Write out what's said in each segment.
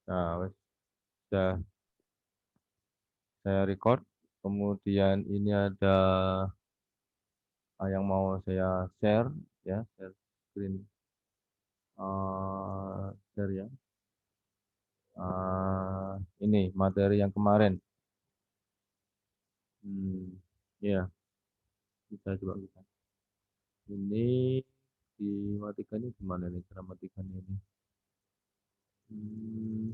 Nah, sudah saya record. Kemudian ini ada yang mau saya share, ya, share screen, share ya. Ini materi yang kemarin. Ya, bisa coba kita. Ini dimatikannya gimana nih cara matikannya ini? Hmm,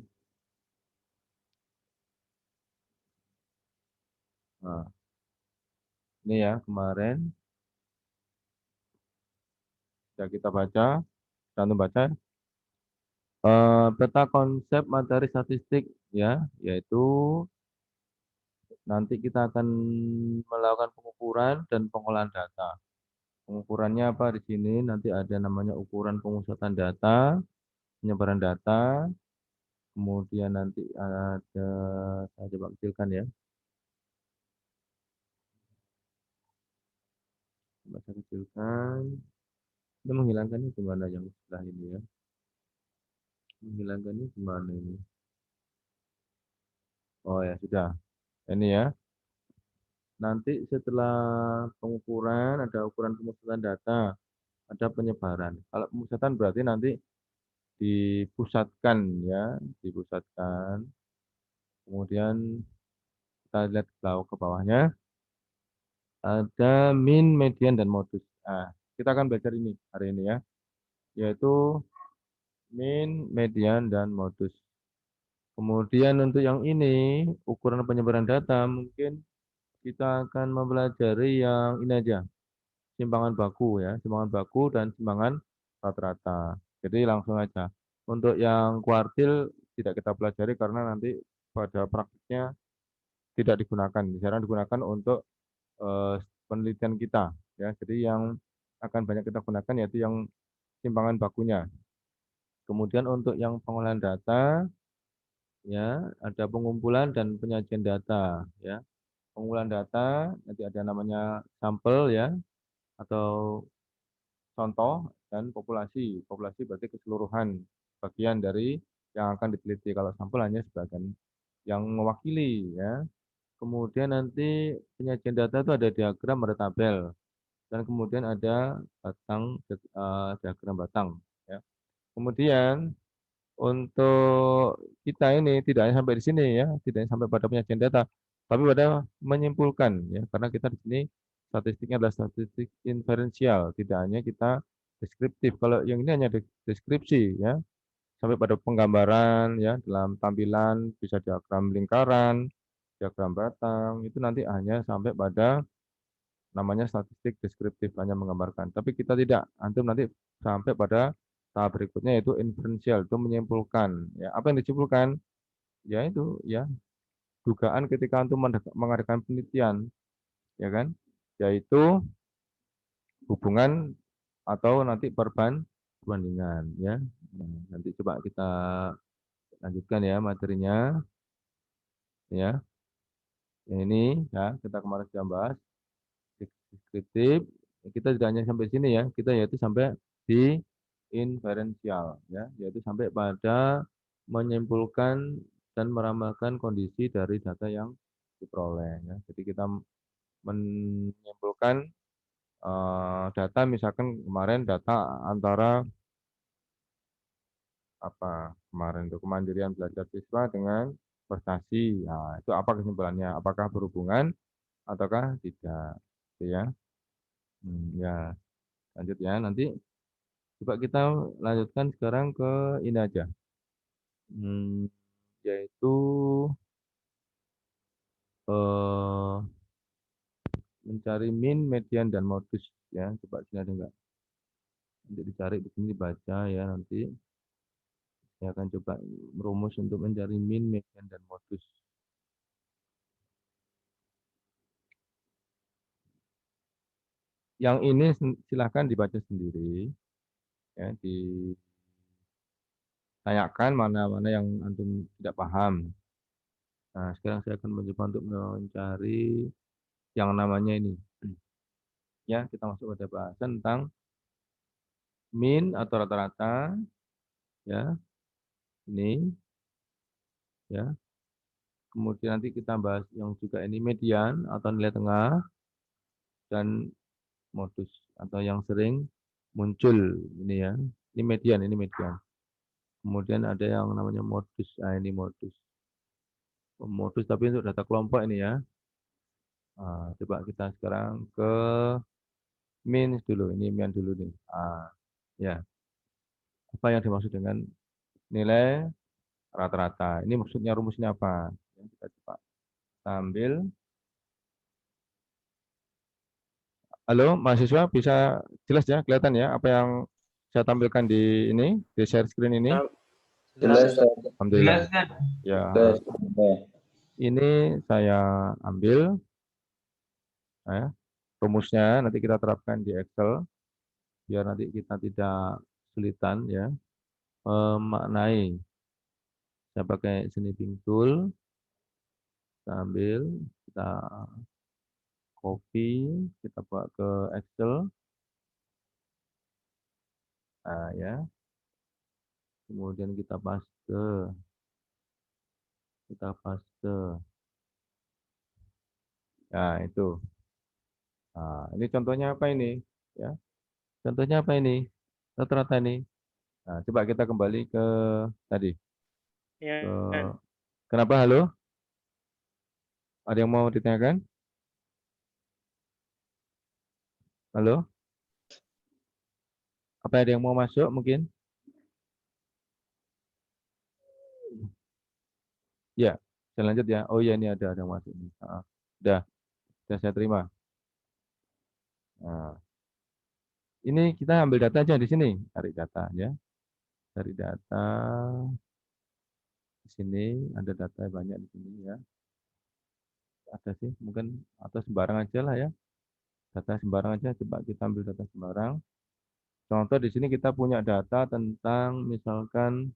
nah, ini ya kemarin sudah kita baca, kita baca peta konsep materi statistik ya, yaitu nanti kita akan melakukan pengukuran dan pengolahan data. Pengukurannya apa di sini? Nanti ada namanya ukuran pemusatan data, penyebaran data, kemudian nanti ada, saya coba kecilkan ya, coba saya kecilkan. Ini menghilangkannya gimana yang sebelah ini ya? Menghilangkannya gimana ini? Oh ya sudah, ini ya. Nanti setelah pengukuran ada ukuran pemusatan data, ada penyebaran. Kalau pemusatan berarti nanti dipusatkan ya, dipusatkan. Kemudian kita lihat ke bawahnya, ada min, median, dan modus. Nah, kita akan belajar ini hari ini ya, yaitu min, median, dan modus. Kemudian untuk yang ini, ukuran penyebaran data, mungkin kita akan mempelajari yang ini aja, simpangan baku ya, simpangan baku dan simpangan rata-rata. Jadi langsung aja. Untuk yang kuartil tidak kita pelajari karena nanti pada praktiknya tidak digunakan. Jarang digunakan untuk eh, penelitian kita ya. Jadi yang akan banyak kita gunakan yaitu yang simpangan bakunya. Kemudian untuk yang pengolahan data ya ada pengumpulan dan penyajian data ya. Pengumpulan data nanti ada namanya sampel ya atau contoh dan populasi. Populasi berarti keseluruhan bagian dari yang akan diteliti. Kalau sampel hanya sebagian yang mewakili ya. Kemudian nanti penyajian data itu ada diagram, ada tabel, dan kemudian ada diagram batang. Ya. Kemudian untuk kita ini tidak hanya sampai di sini ya, tidak hanya sampai pada penyajian data, tapi pada menyimpulkan ya, karena kita di sini statistiknya adalah statistik inferensial, tidak hanya kita deskriptif. Kalau yang ini hanya deskripsi ya, sampai pada penggambaran ya dalam tampilan bisa diagram lingkaran, diagram batang, itu nanti hanya sampai pada namanya statistik deskriptif hanya menggambarkan. Tapi kita tidak, antum nanti sampai pada tahap berikutnya yaitu inferensial, itu menyimpulkan. Ya, apa yang disimpulkan? Ya itu ya dugaan ketika antum mengadakan penelitian, ya kan? Yaitu hubungan atau nanti perbandingan ya. Nah, nanti coba kita lanjutkan ya materinya ya. Yang ini ya kita kemarin sudah bahas deskriptif. Kita tidak hanya sampai sini ya, kita yaitu sampai di inferensial ya, yaitu sampai pada menyimpulkan dan meramalkan kondisi dari data yang diperoleh ya. Jadi kita menyimpulkan data misalkan kemarin data antara apa kemarin itu kemandirian belajar siswa dengan prestasi. Nah, itu apa kesimpulannya? Apakah berhubungan ataukah tidak? Gitu ya. Ya, lanjut ya. Nanti coba kita lanjutkan sekarang ke ini aja. Yaitu eh, mencari min, median, dan modus ya. Coba sini ada enggak? Nanti dicari di sini dibaca ya nanti. Saya akan coba merumus untuk mencari min, median, dan modus. Yang ini silahkan dibaca sendiri ya, ditanyakan mana-mana yang antum tidak paham. Nah, sekarang saya akan mencoba untuk mencari yang namanya ini. Ya, kita masuk pada bahasan tentang min atau rata-rata ya. Ini ya. Kemudian nanti kita bahas yang juga ini median atau nilai tengah dan modus atau yang sering muncul ini ya. Ini median, ini median. Kemudian ada yang namanya modus. Nah, ini modus. Modus tapi untuk data kelompok ini ya. Nah, coba kita sekarang ke min dulu. Ini min dulu nih. Ya. Apa yang dimaksud dengan nilai rata-rata? Ini maksudnya rumusnya apa? Yang kita coba ambil. Halo, mahasiswa bisa jelas ya, kelihatan ya apa yang saya tampilkan di ini, di share screen ini? Jelas, Alhamdulillah. Ya, ini saya ambil ya, rumusnya nanti kita terapkan di Excel biar nanti kita tidak kesulitan ya memaknai. Saya pakai snipping tool, kita ambil, kita copy, kita bawa ke Excel. Nah, ya. Kemudian kita paste. Kita paste. Nah, itu. Nah, ini contohnya apa ini? Ya, contohnya apa ini? Rata-rata ini. Nah, coba kita kembali ke tadi. Ke, kenapa halo? Ada yang mau ditanyakan? Halo? Apa ada yang mau masuk mungkin? Ya, saya lanjut ya. Oh iya, ini ada yang masuk. Udah saya terima. Nah, ini kita ambil data aja di sini. Cari data ya. Cari data. Di sini ada data banyak di sini ya. Ada sih, mungkin atau sembarang aja lah ya. Data sembarang aja. Coba kita ambil data sembarang. Contoh di sini kita punya data tentang misalkan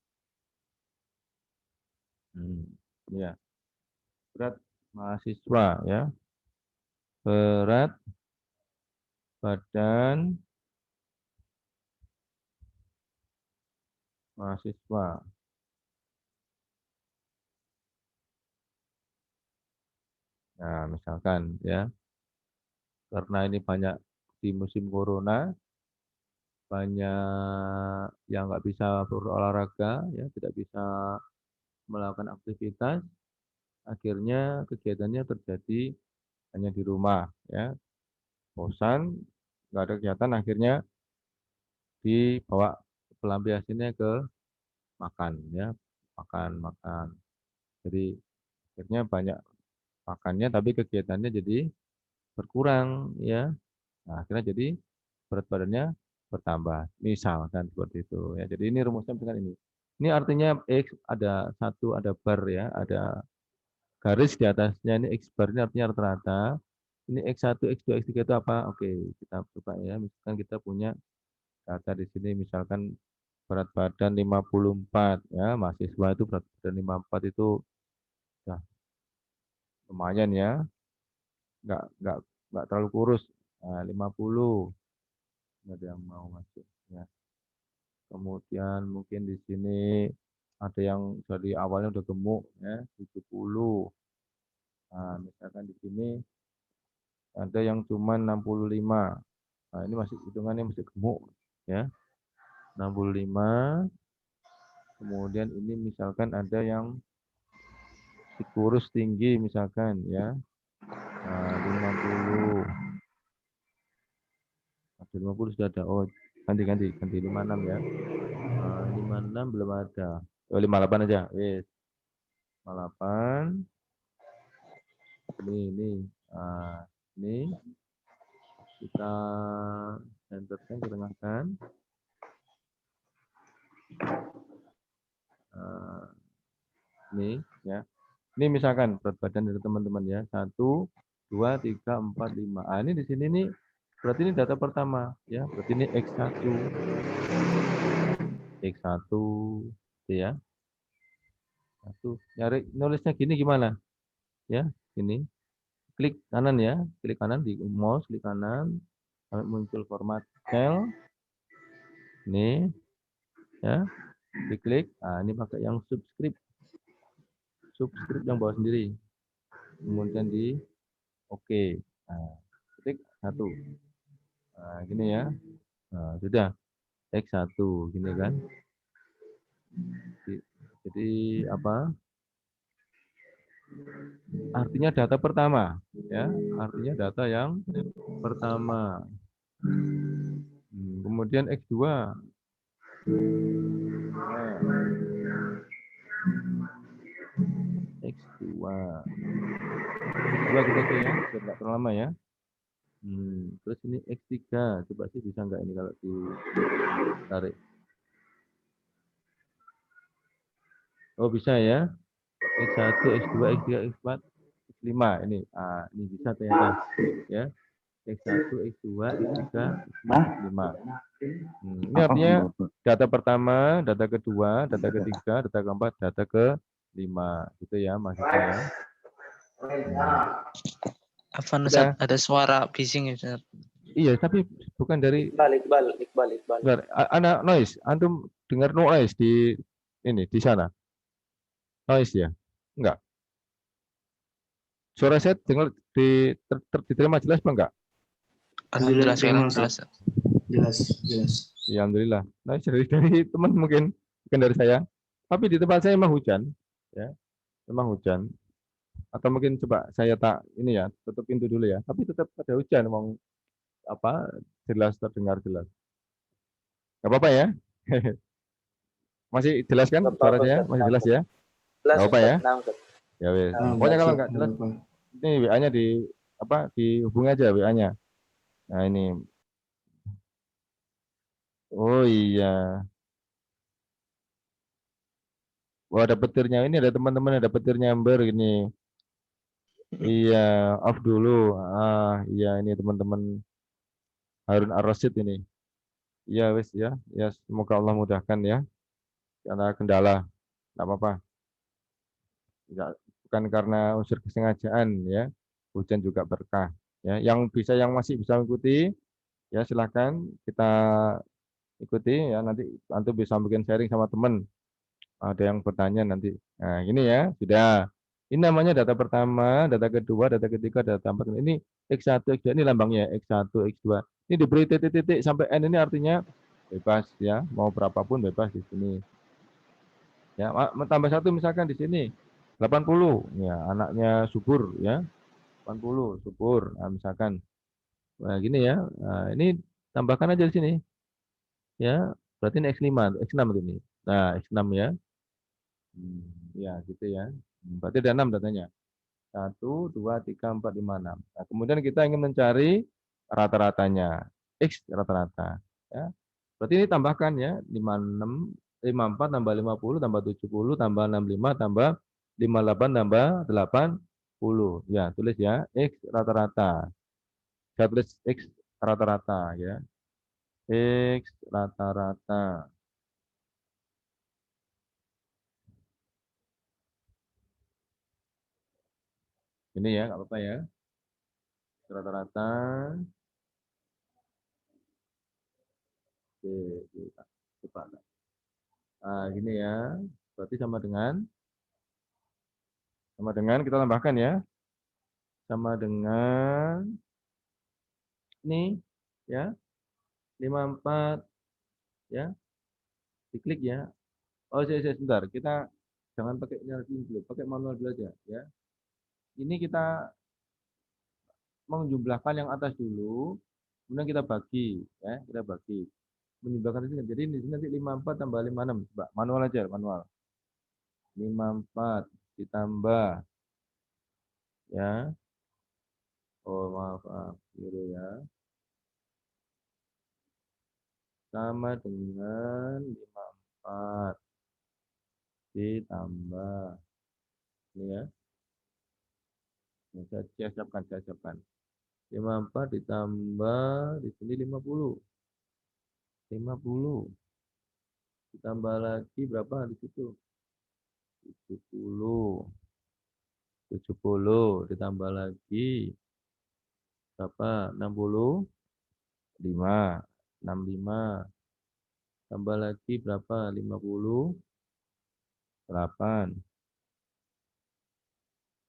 ya, berat mahasiswa ya. Berat badan mahasiswa. Nah, misalkan ya, karena ini banyak di musim corona, banyak yang nggak bisa berolahraga, ya, tidak bisa melakukan aktivitas, akhirnya kegiatannya terjadi hanya di rumah, ya, bosan, nggak ada kegiatan, akhirnya dibawa pelampiasannya ke makan, ya, makan. Jadi akhirnya banyak makannya, tapi kegiatannya jadi berkurang, ya. Nah, akhirnya jadi berat badannya bertambah. Misalkan seperti itu ya. Jadi ini rumusnya dengan ini. Ini artinya X ada satu, ada bar ya, ada garis di atasnya ini X bar ini artinya rata-rata. Ini X1, X2, X3 itu apa? Oke, kita coba ya. Misalkan kita punya data di sini misalkan berat badan 54 ya, mahasiswa itu berat badan 54 itu ya, lumayan ya. Enggak terlalu kurus. Nah, 50 ada yang mau masuk ya. Kemudian mungkin di sini ada yang dari awalnya udah gemuk ya, 70. Nah, misalkan di sini ada yang cuma 65. Nah, ini masih hitungannya masih gemuk ya. 65. Kemudian ini misalkan ada yang kurus tinggi misalkan ya. Nah, 50. Ada 50 sudah ada. Oh, ganti 56 ya. 56 belum ada. Oh, 58 aja. Wes. 58. Ini. Ini kita centerkan, kita tengahkan. Ini ya. Ini misalkan berat badan dari teman-teman ya. 1, 2, 3, 4, 5. Ini di sini nih berarti ini data pertama ya. Berarti ini X1. X1 ya. Satu. Nyari nulisnya gini gimana? Ya, ini. Klik kanan ya. Klik kanan di mouse, klik kanan sampai muncul format cell. Ini ya. Diklik. Nah, ini pakai yang subscript. subscribe yang bawah sendiri. Kemudian di oke. Nah, ketik 1. Nah, gini ya. Nah, sudah. X1 gini kan. Jadi apa? Artinya data pertama, ya. Artinya data yang pertama. Kemudian X2. Nah, X2. X2 kita tuh ya, biar nggak terlalu lama ya. Terus ini X3. Coba sih bisa nggak ini kalau ditarik. Oh bisa ya. X1, X2, X3, X4, X5 ini. Ini bisa ternyata ya. X1, X2, X3, X4, X5. Ini artinya data pertama, data kedua, data ketiga, data keempat, data kelima. Gitu ya maksudnya ya. Apa Udah. ada suara bising ya Ustaz? Iya, tapi bukan dari Iqbal. anak noise. Antum dengar noise di ini di sana. Noise ya? Enggak. Suara saya dengar diterima jelas apa enggak? Alhamdulillah sekarang jelas. Jelas. Ya, alhamdulillah. Nah, dari teman mungkin bukan dari saya. Tapi di tempat saya memang hujan, ya, memang hujan. Atau mungkin coba saya tak ini ya, tutup pintu dulu ya. Tapi tetap ada hujan, memang apa jelas terdengar jelas. Gak apa-apa ya? Masih jelas kan suara saya? Masih jelas ya? Gak apa-apa ya? Ya wes. Pokoknya kalau nggak jelas, ini WA-nya di apa dihubungi aja WA-nya. Nah ini. Oh iya. Wah ada petirnya. Ini ada teman-teman ada petir nyamber ini. Iya, off dulu. Iya ini teman-teman Harun Ar-Rasyid ini. Iya wes ya. Ya semoga Allah mudahkan ya. Karena kendala. Enggak apa-apa. Enggak, bukan karena unsur kesengajaan ya. Hujan juga berkah ya. Yang masih bisa mengikuti ya silahkan kita ikuti ya nanti bisa bikin sharing sama teman. Ada yang bertanya nanti. Nah, ini ya, sudah. Ini namanya data pertama, data kedua, data ketiga, data empat. Ini X1, X2 ini lambangnya X1, X2. Ini diberi titik-titik sampai N ini artinya bebas ya, mau berapapun bebas di sini. Ya, tambah satu misalkan di sini 80, ya anaknya subur ya, 80 subur. Nah, misalkan, nah, gini ya, nah, ini tambahkan aja di sini, ya berarti ini X5, X6 ini. Nah, X6 ya. Ya, gitu ya. Berarti ada 6 datanya. 1, 2, 3, 4, 5, 6. Nah, kemudian kita ingin mencari rata-ratanya. X rata-rata. Ya. Berarti ini tambahkan ya. 56, 54 tambah 50 tambah 70 tambah 65 tambah 58 tambah 80. Ya, tulis ya. X rata-rata. Saya tulis X rata-rata ya. X rata-rata. Ini ya, nggak apa-apa ya. Rata-rata. Oke, coba. Nah, gini ya. Berarti sama dengan kita tambahkan ya. Sama dengan ini ya. 54 ya. Diklik ya. Oh, sebentar. Kita jangan pakai nyari dulu, pakai manual dulu aja ya. Ini kita menjumlahkan yang atas dulu, kemudian kita bagi ya, kita bagi. Menjumlahkan ini. Jadi ini nanti 54 tambah 56. Coba manual aja, manual. 54 ditambah ya. Oh, maaf, gitu ya. Sama dengan 54 ditambah ini ya. Saya siapkan. 54 ditambah di sini 50. 50 ditambah lagi berapa di situ? 70. 70 ditambah lagi berapa? 65. 65 tambah lagi berapa? 58.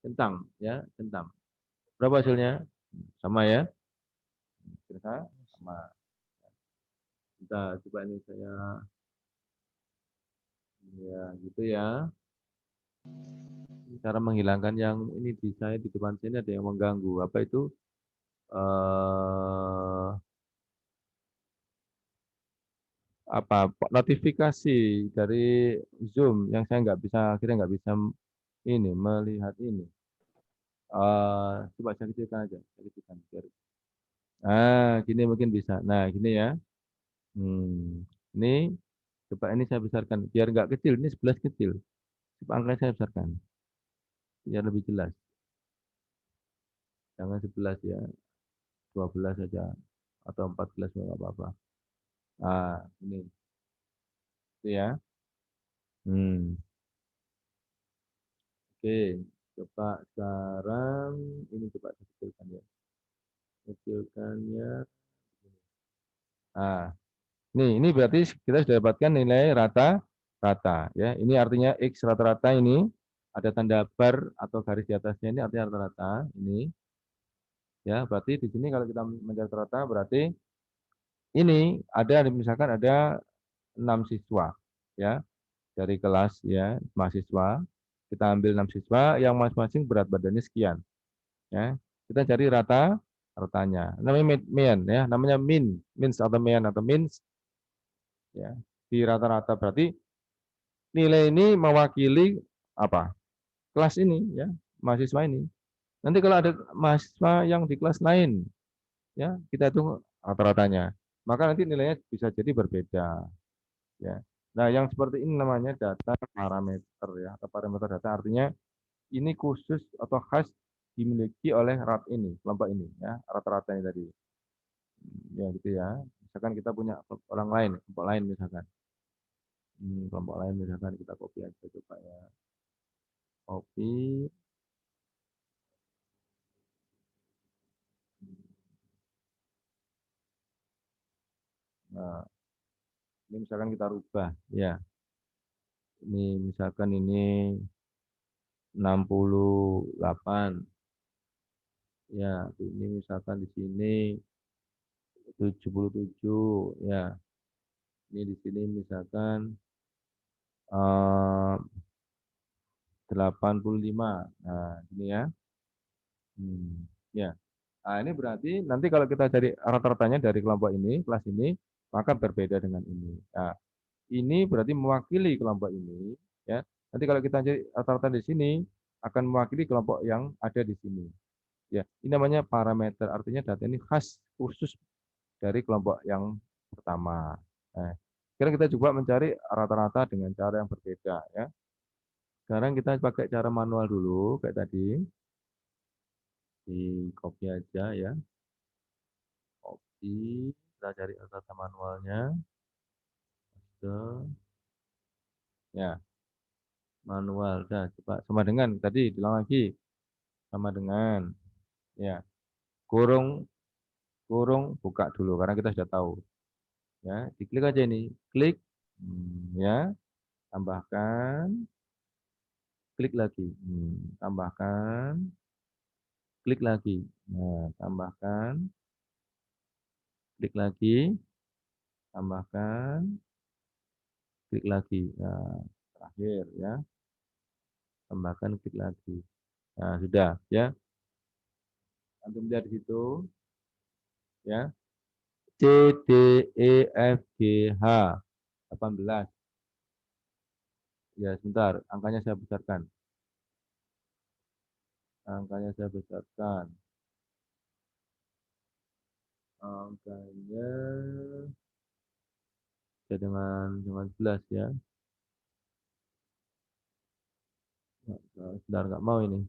centang ya, centang. Berapa hasilnya? Sama ya? Kira sama. Kita coba ini saya ya gitu ya. Cara menghilangkan yang ini di saya di depan sini ada yang mengganggu. Apa itu? Apa notifikasi dari Zoom yang saya nggak bisa akhirnya nggak bisa ini melihat ini. Coba saya kecilkan aja, saya kecilkan. Gini mungkin bisa. Nah, gini ya. Ini coba ini saya besarkan biar nggak kecil. Ini 11 kecil. Coba angkanya saya besarkan biar lebih jelas. Jangan 11 ya, 12 saja atau 14 nggak apa-apa. Ini itu ya. Oke, coba sekarang ini coba kecilkan ya. Kecilkannya. Nah, ini berarti kita sudah dapatkan nilai rata-rata ya. Ini artinya X rata-rata ini ada tanda bar atau garis di atasnya ini artinya rata-rata ini ya. Berarti di sini kalau kita mencari rata berarti ini ada misalkan ada 6 siswa ya dari kelas ya mahasiswa. Kita ambil 6 siswa yang masing-masing berat badannya sekian ya. Kita cari ratanya. Namanya mean ya, namanya means atau mean atau means ya. Di rata-rata berarti nilai ini mewakili apa? Kelas ini ya, mahasiswa ini. Nanti kalau ada mahasiswa yang di kelas lain ya, kita hitung rata-ratanya. Maka nanti nilainya bisa jadi berbeda ya. Nah, yang seperti ini namanya data parameter ya, atau parameter data artinya ini khusus atau khas dimiliki oleh rat ini, kelompok ini ya, rata-rata ini tadi. Ya gitu ya. Misalkan kita punya orang lain, kelompok lain misalkan. Kelompok lain misalkan kita copy aja coba ya. Copy. Nah, ini misalkan kita rubah ya. Ini misalkan ini 68. Ya, ini misalkan di sini 77 ya. Ini di sini misalkan 85. Nah, ini ya. Ya. Nah, ini berarti nanti kalau kita cari rata-ratanya dari kelompok ini, kelas ini, maka berbeda dengan ini. Nah, ini berarti mewakili kelompok ini, ya. Nanti kalau kita cari rata-rata di sini, akan mewakili kelompok yang ada di sini. Ya, ini namanya parameter, artinya data ini khas khusus dari kelompok yang pertama. Nah, sekarang kita coba mencari rata-rata dengan cara yang berbeda, ya. Sekarang kita pakai cara manual dulu, kayak tadi. Di copy aja ya. Copy, kita cari rata-rata manualnya. Ya, manual. Dah, coba sama dengan tadi bilang lagi sama dengan ya kurung kurung buka dulu karena kita sudah tahu ya diklik aja ini klik ya tambahkan klik lagi tambahkan klik lagi nah tambahkan klik lagi tambahkan klik lagi nah terakhir ya tambahkan klik lagi nah sudah ya antum lihat di situ ya C D E F G H 18 ya sebentar angkanya saya besarkan angkanya ya dengan 11 ya sebentar nggak mau ini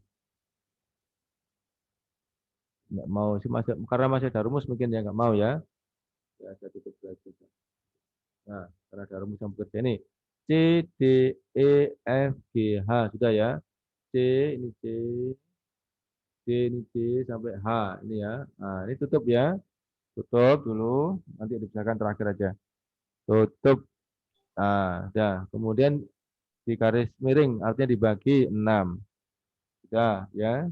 nggak mau sih masih karena masih ada rumus mungkin ya nggak mau ya ya saya tutup saja nah karena ada rumus yang bekerja ini C D E F G H sudah ya C ini D ini C sampai H ini ya nah ini tutup ya tutup dulu nanti dipisahkan terakhir aja tutup nah ya kemudian di garis miring artinya dibagi 6 Sudah, ya.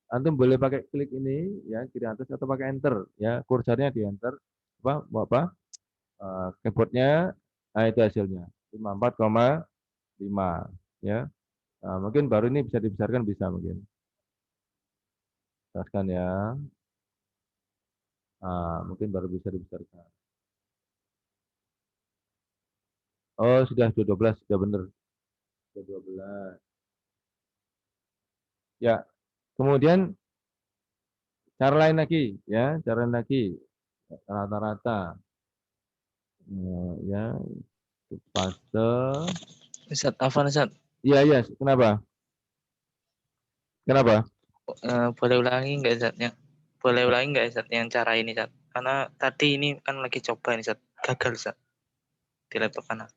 Antum boleh pakai klik ini, ya, kiri atas atau pakai enter, ya. Kursornya di enter, apa? Keyboardnya, nah itu hasilnya. 54,5, ya. Nah, mungkin baru ini bisa dibesarkan, bisa mungkin. Jelaskan ya. Nah, mungkin baru bisa dibesarkan. Oh, sudah 12, sudah benar. Sudah 12. Ya, kemudian cara lain lagi, ya, cara lain lagi. Rata-rata. Ya, fase. Ustaz, Afwan Ustaz. Iya, iya, kenapa? Kenapa? Boleh ulangi nggak Ustaz? Boleh ulangi nggak Ustaz yang cara ini Ustaz? Karena tadi ini kan lagi coba nih Ustaz. Gagal Ustaz. Di laptop kanan.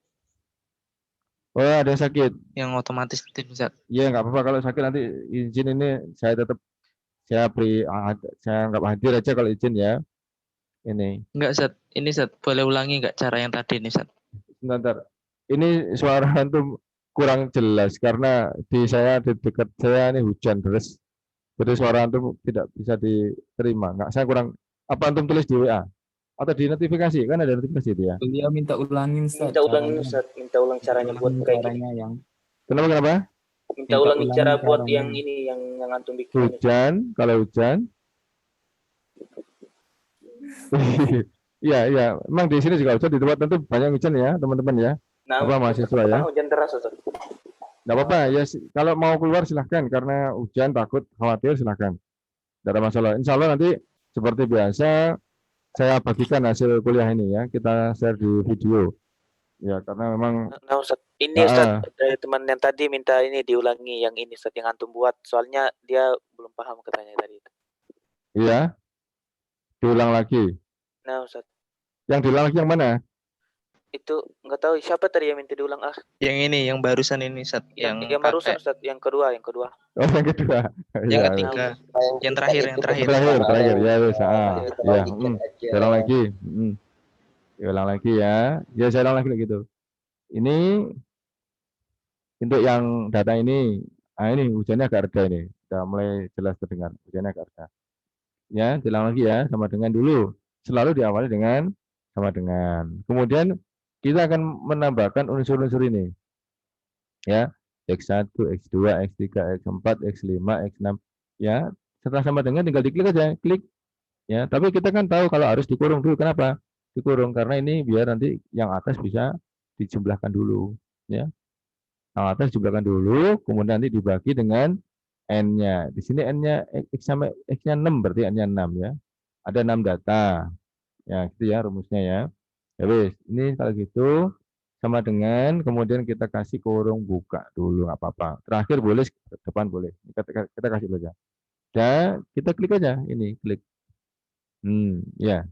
Oh, ada yang sakit. Yang otomatis itu Ustaz. Iya, nggak apa-apa kalau sakit nanti izin ini saya tetap saya anggap hadir aja kalau izin ya. Ini. Enggak Ustaz. Ini Ustaz. Boleh ulangi nggak cara yang tadi nih Ustaz? Sebentar. Ini suara antum kurang jelas karena di dekat saya ini hujan deras. Jadi suara antum tidak bisa diterima. Nggak, saya kurang. Apa antum tulis di WA atau di notifikasi? Kan ada notifikasi dia. Beliau minta ulangin Ustaz. Minta ulangin Ustaz, minta ulang caranya buat kayak gini. Yang Kenapa? Minta ulangi cara buat yang ini yang antum bikin. Hujan, kalau hujan. Iya. Memang di sini juga hujan, di tempat tentu banyak hujan ya, teman-teman ya. Nah, apa mahasiswa ya? Hujan deras Ustaz. Nggak apa-apa ya, kalau mau keluar silahkan karena hujan takut khawatir silahkan. Tidak ada masalah. Insya Allah nanti seperti biasa saya bagikan hasil kuliah ini ya, kita share di video. Ya karena memang. Nah Ustaz, ini Ustaz dari teman yang tadi minta ini diulangi yang ini Ustaz yang antum buat. Soalnya dia belum paham katanya tadi. Iya. Diulang lagi. Nah Ustaz. Yang diulang lagi yang mana? Itu nggak tahu siapa tadi yang minta diulang Yang ini, yang barusan ini Ustaz. Yang barusan Ustaz, yang kedua. Oh, yang kedua. Yang ketiga. Yang terakhir. Terakhir ya wes. Ya. Diulang lagi. Diulang lagi ya. Ya saya ulang lagi gitu. Ini untuk yang data ini. Nah ini hujannya agak reda ini. Sudah mulai jelas terdengar. Hujannya agak reda. Ya, diulang lagi ya, sama dengan dulu. Selalu diawali dengan sama dengan. Kemudian kita akan menambahkan unsur-unsur ini. Ya, X1, X2, X3, X4, X5, X6. Ya, setelah sama dengan tinggal diklik aja, klik. Ya, tapi kita kan tahu kalau harus dikurung dulu. Kenapa? Dikurung karena ini biar nanti yang atas bisa dijumlahkan dulu, ya. Yang atas dijumlahkan dulu, kemudian nanti dibagi dengan N-nya. Di sini N-nya X sampai X-nya 6, berarti N-nya 6 ya. Ada 6 data. Ya, gitu ya rumusnya ya. Ya wis, ini kalau gitu sama dengan kemudian kita kasih kurung buka dulu nggak apa-apa. Terakhir boleh, depan boleh. Kita kasih dulu aja. Dan kita klik aja ini, klik. Ya.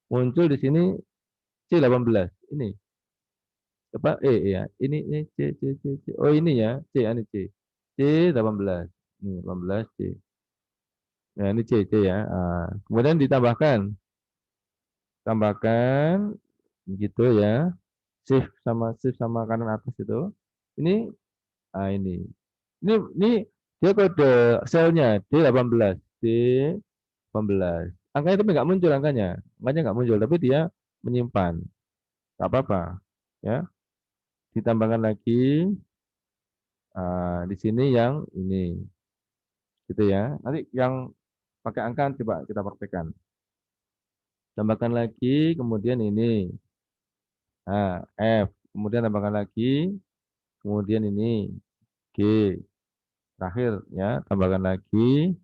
Muncul di sini C18. Ini. Apa? Ya. Ini C. Oh, ini ya. Ini C. C18. Ini 18 C. Nah, ini C ya. Kemudian ditambahkan gitu ya. Shift sama kanan atas itu. Ini ini dia kode selnya D18. D18. Angkanya tapi nggak muncul angkanya. Angkanya nggak muncul tapi dia menyimpan. Nggak apa-apa ya. Ditambahkan lagi di sini yang ini. Gitu ya. Nanti yang pakai angka coba kita praktekkan. Tambahkan lagi, kemudian ini. F. Kemudian tambahkan lagi, kemudian ini. G. Terakhir ya, tambahkan lagi.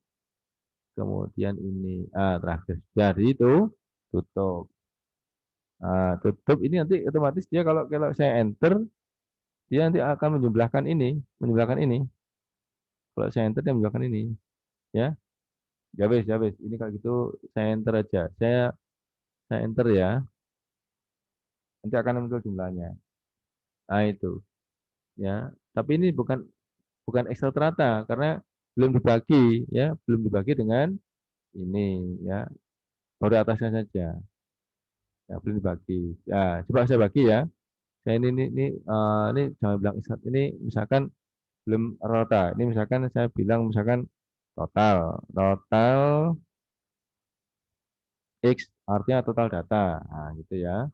Kemudian ini. Terakhir. Jadi itu tutup. Tutup ini nanti otomatis dia kalau saya enter, dia nanti akan menjumlahkan ini. Kalau saya enter, dia menjumlahkan ini. Ya. Ya wes. Ini kalau gitu saya enter aja. Saya enter ya. Nanti akan muncul jumlahnya. Nah itu. Ya. Tapi ini bukan Excel terata karena belum dibagi ya, belum dibagi dengan ini ya. Baru atasnya saja. Ya, belum dibagi. Ya, coba saya bagi ya. Saya ini jangan bilang Excel. Ini misalkan belum rata. Ini misalkan saya bilang misalkan total X artinya total data. Nah, gitu ya.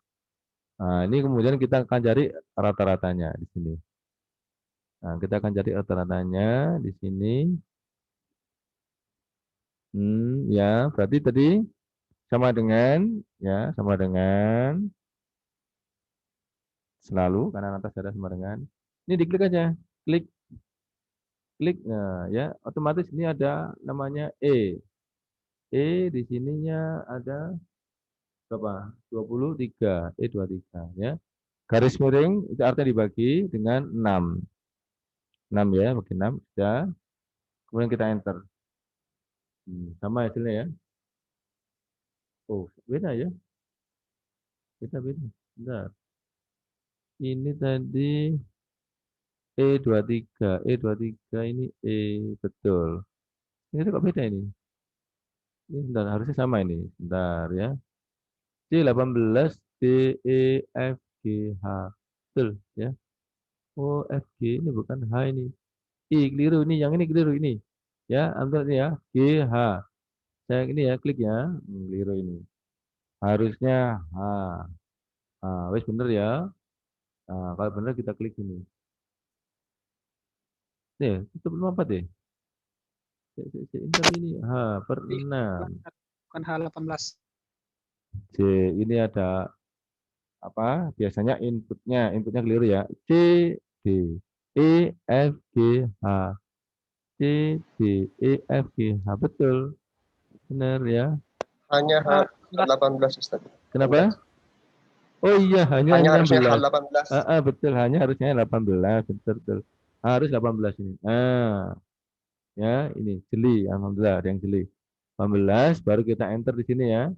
Nah, ini kemudian kita akan cari rata-ratanya di sini. Nah, kita akan cari rata-ratanya di sini. Ya, berarti tadi sama dengan selalu karena atas ada sama dengan. Ini diklik aja. Klik klik nah ya, otomatis ini ada namanya E. E di sininya ada berapa? 23, E23 ya. Garis miring itu artinya dibagi dengan 6. 6 ya, bagi 6 sudah. Kemudian kita enter. Sama hasilnya ya. Oh, beda ya. Beda. Bentar. Ini tadi E23. E23 ini E, betul. Ini kok beda ini? Ini bentar, harusnya sama ini. Bentar ya. C18 D, E, F, G, H. Betul ya. Oh, F, G ini bukan H ini. I, keliru ini. Yang ini keliru ini. Ya, ambil ini ya. G, H. Saya ini ya, klik ya. Keliru ini. Harusnya H. Wes bener ya. Kalau bener kita klik ini. Nih, itu belum apa deh? Ini tadi ini H per 6. Bukan H18. C, ini ada apa? Biasanya inputnya keliru ya. C, D, E, F, G, H. C, D, E, F, G, H. Betul. Benar ya. Hanya H18 Ustaz. Kenapa? Oh iya, hanya harusnya 16. H18. Betul, hanya harusnya 18. Betul. Harus 18 ini. Ya, ini jeli. Alhamdulillah ada yang jeli. 18, baru kita enter di sini ya.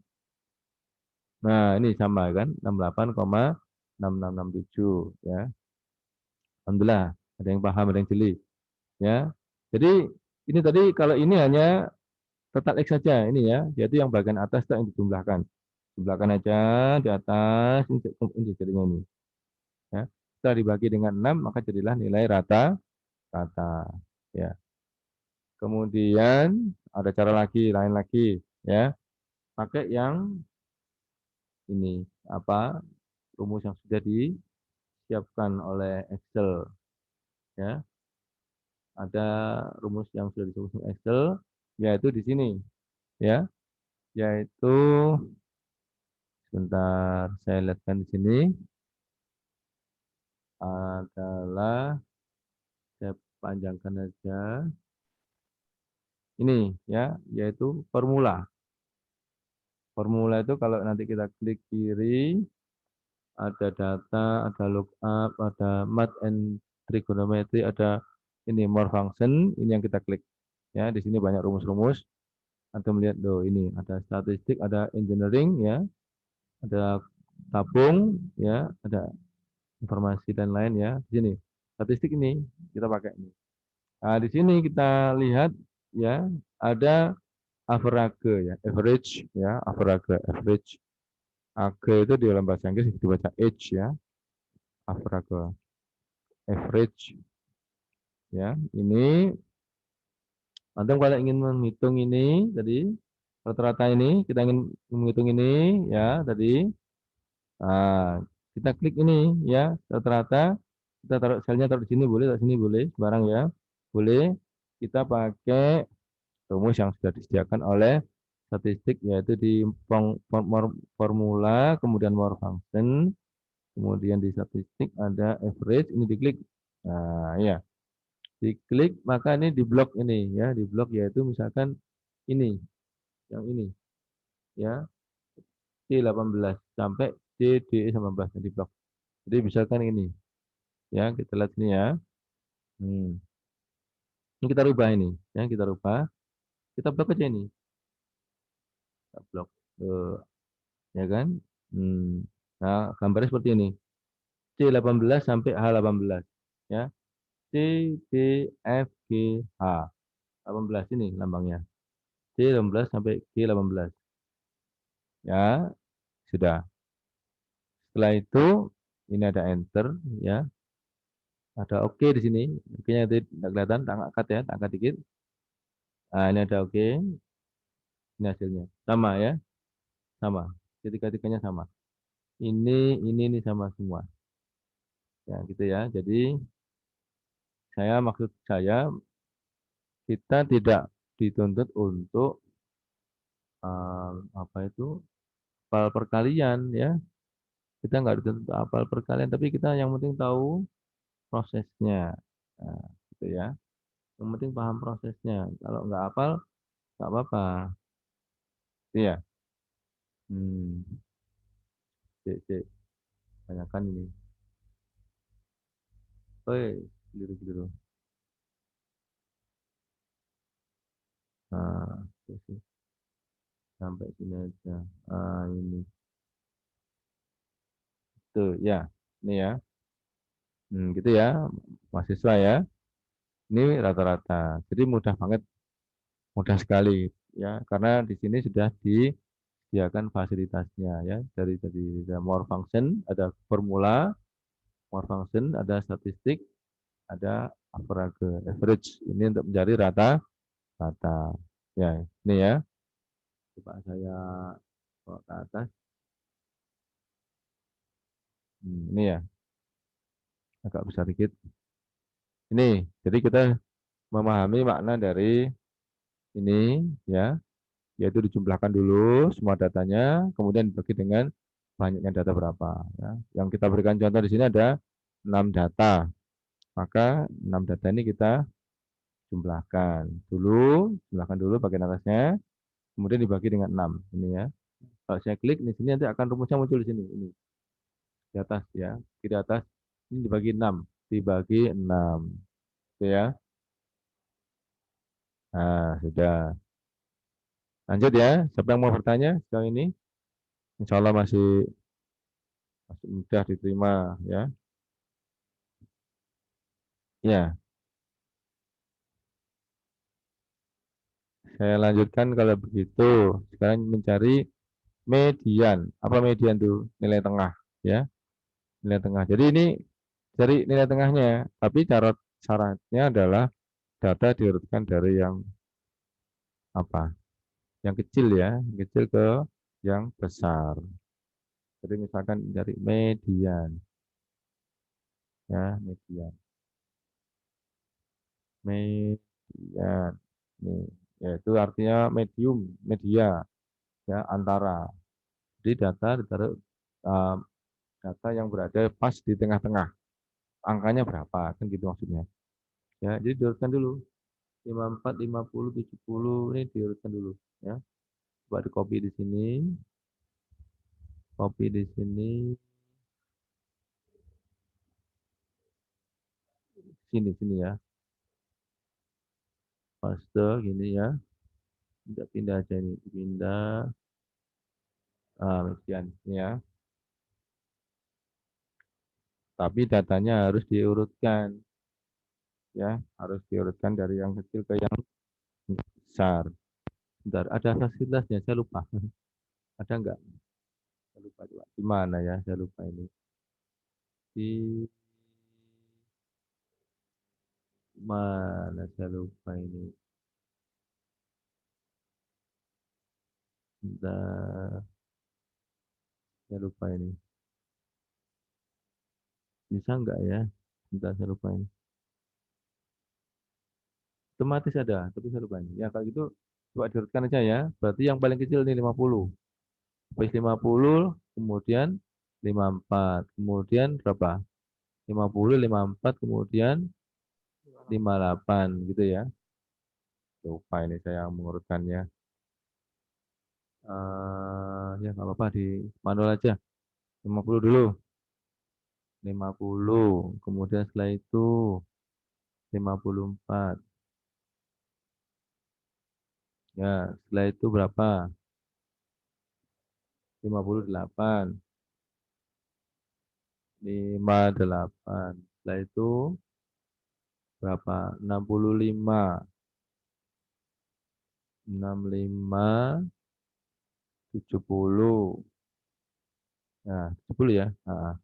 Nah, ini sama kan? 68,6667 ya. Alhamdulillah, ada yang paham, ada yang jeli. Ya. Jadi ini tadi kalau ini hanya total X saja ini ya, yaitu yang bagian atas yang dijumlahkan. Jumlahkan aja di atas ini jadinya ini. Ya. Setelah dibagi dengan 6 maka jadilah nilai rata. Ya. Kemudian ada cara lain lagi ya. Pakai yang ini apa? Rumus yang sudah disiapkan oleh Excel ya. Ada rumus yang sudah disiapkan Excel yaitu di sini ya. Yaitu sebentar saya lihatkan di sini adalah saya panjangkan aja ini ya, yaitu formula. Formula itu kalau nanti kita klik kiri ada data, ada lookup, ada math and trigonometry, ada ini more function, ini yang kita klik ya. Di sini banyak rumus-rumus. Anda melihat loh ini ada statistik, ada engineering ya, ada tabung ya, ada informasi dan lain ya. Di sini statistik ini kita pakai ini. Nah, di sini kita lihat ya ada average ya, average. Ag itu di dalam bahasa Inggris dibaca age ya, average ya. Ini Anda kalau ingin menghitung ini tadi rata-rata ini kita ingin menghitung ini ya tadi. Nah, kita klik ini ya rata-rata kita taruh di sini boleh, taruh sini boleh, sembarang ya. Boleh. Kita pakai rumus yang sudah disediakan oleh statistik yaitu di formula, kemudian more function, kemudian di statistik ada average, ini diklik. Nah, ya. Diklik maka ini di blok ini ya, di blok yaitu misalkan ini, yang ini ya. C18 sampai CDE18 di blok. Jadi misalkan ini ya, kita lihat sini ya. Ini kita rubah ini ya, kita rubah. Kita blok aja ini. Kita blok. Ya kan? Nah, gambarnya seperti ini. C18 sampai H18 ya. C, D, F, G, H. 18 ini lambangnya. C18 sampai G18. Ya, sudah. Setelah itu ini ada enter ya. Ada oke di sini. Oke-nya itu tidak kelihatan, tak angkat ya, tak angkat dikit. Nah, ini ada oke. Ini hasilnya. Sama ya, sama. Ketiga-tiganya sama. Ini sama semua. Ya, gitu ya. Jadi, maksud saya, kita tidak dituntut untuk apa itu hafal perkalian ya. Kita nggak dituntut untuk hafal perkalian, tapi kita yang penting tahu prosesnya. Nah, gitu ya. Yang penting paham prosesnya. Kalau nggak hafal, nggak apa-apa. Iya. Hmm. Cek. Tanyakan ini. Keliru. Nah, oke. Sampai sini aja. Ini. Tuh, ya. Ini ya. Gitu ya. Mahasiswa ya. Ini rata-rata. Jadi mudah banget, mudah sekali ya. Karena di sini sudah disediakan fasilitasnya ya. Dari ada more function, ada formula, more function, ada statistik, ada average. Ini untuk mencari rata. Ya, ini ya. Coba saya bawa ke atas. Ini ya, agak besar dikit. Ini, jadi kita memahami makna dari ini ya, yaitu dijumlahkan dulu semua datanya, kemudian dibagi dengan banyaknya data berapa. Ya. Yang kita berikan contoh di sini ada 6 data, maka 6 data ini kita jumlahkan dulu bagian atasnya, kemudian dibagi dengan 6. Ini ya. Kalau saya klik di sini nanti akan rumusnya muncul di sini. Ini di atas ya, kiri atas. Ini dibagi 6, dibagi 6. Oke ya. Nah, sudah. Lanjut ya. Siapa yang mau bertanya sejauh ini? Insya Allah masih mudah diterima ya. Ya, saya lanjutkan kalau begitu. Sekarang mencari median. Apa median itu? Nilai tengah ya. Nilai tengah. Jadi ini cari nilai tengahnya. Tapi syaratnya adalah data diurutkan dari yang apa? Yang kecil ya, yang kecil ke yang besar. Jadi misalkan cari median ya, median. Nih, yaitu artinya media ya, antara. Jadi ditaruh uh, data yang berada pas di tengah-tengah. Angkanya berapa? Kan gitu maksudnya. Ya, jadi diurutkan dulu. 54, 50, 70 ini diurutkan dulu ya. Coba di copy di sini. Copy di sini. Sini ya. Paste gini ya. Pindah aja ini. Pindah. Sekian ya. Tapi datanya harus diurutkan ya, harus diurutkan dari yang kecil ke yang besar. Bentar, ada fasilitasnya, saya lupa. Ada enggak? Saya lupa coba. Di mana ya? Saya lupa ini. Di mana saya lupa ini. Bentar, saya lupa ini. Bisa enggak ya? Bentar, saya lupa ini. Otomatis ada, tapi saya lupa ini. Ya kalau gitu coba diurutkan aja ya. Berarti yang paling kecil ini 50. Habis 50, kemudian 54. Kemudian berapa? 50, 54, kemudian 58 gitu ya. Lupa ini saya mengurutkannya. Ya nggak apa-apa di manual aja. 50 dulu. 50. Kemudian setelah itu 54. Ya, setelah itu berapa? 58. 58. Setelah itu berapa? 65. 65. 70. Nah, 70 ya. Nah,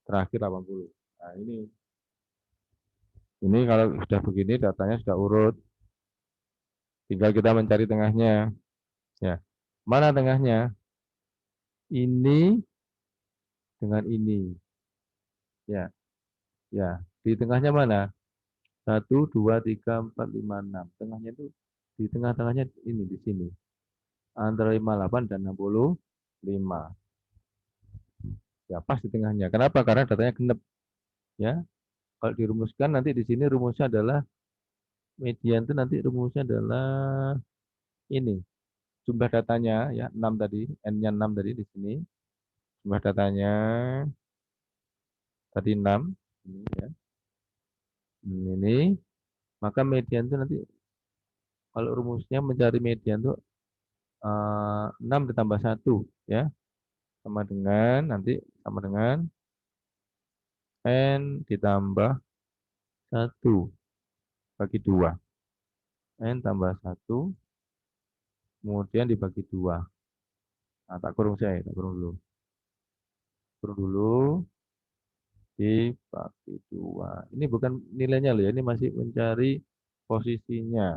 terakhir 80. Nah, ini Ini kalau sudah begini datanya sudah urut, tinggal kita mencari tengahnya. Ya, mana tengahnya? Ini dengan ini. Ya, ya. Di tengahnya mana? 1, 2, 3, 4, 5, 6. Tengahnya itu di tengah-tengahnya ini di sini. Antara 58 dan 65. Ya, pas di tengahnya. Kenapa? Karena datanya genep. Ya, kalau dirumuskan nanti di sini rumusnya adalah median itu nanti rumusnya adalah ini. Jumlah datanya ya 6 tadi, n-nya 6 tadi di sini. Jumlah datanya tadi 6 ini ya. Ini maka median itu nanti kalau rumusnya mencari median itu 6 ditambah 1 ya. Sama dengan nanti sama dengan n ditambah 1 bagi 2. N tambah 1 kemudian dibagi 2. Nah, tak kurung saya, tak kurung dulu. Kurung dulu dibagi 2. Ini bukan nilainya loh ya, ini masih mencari posisinya.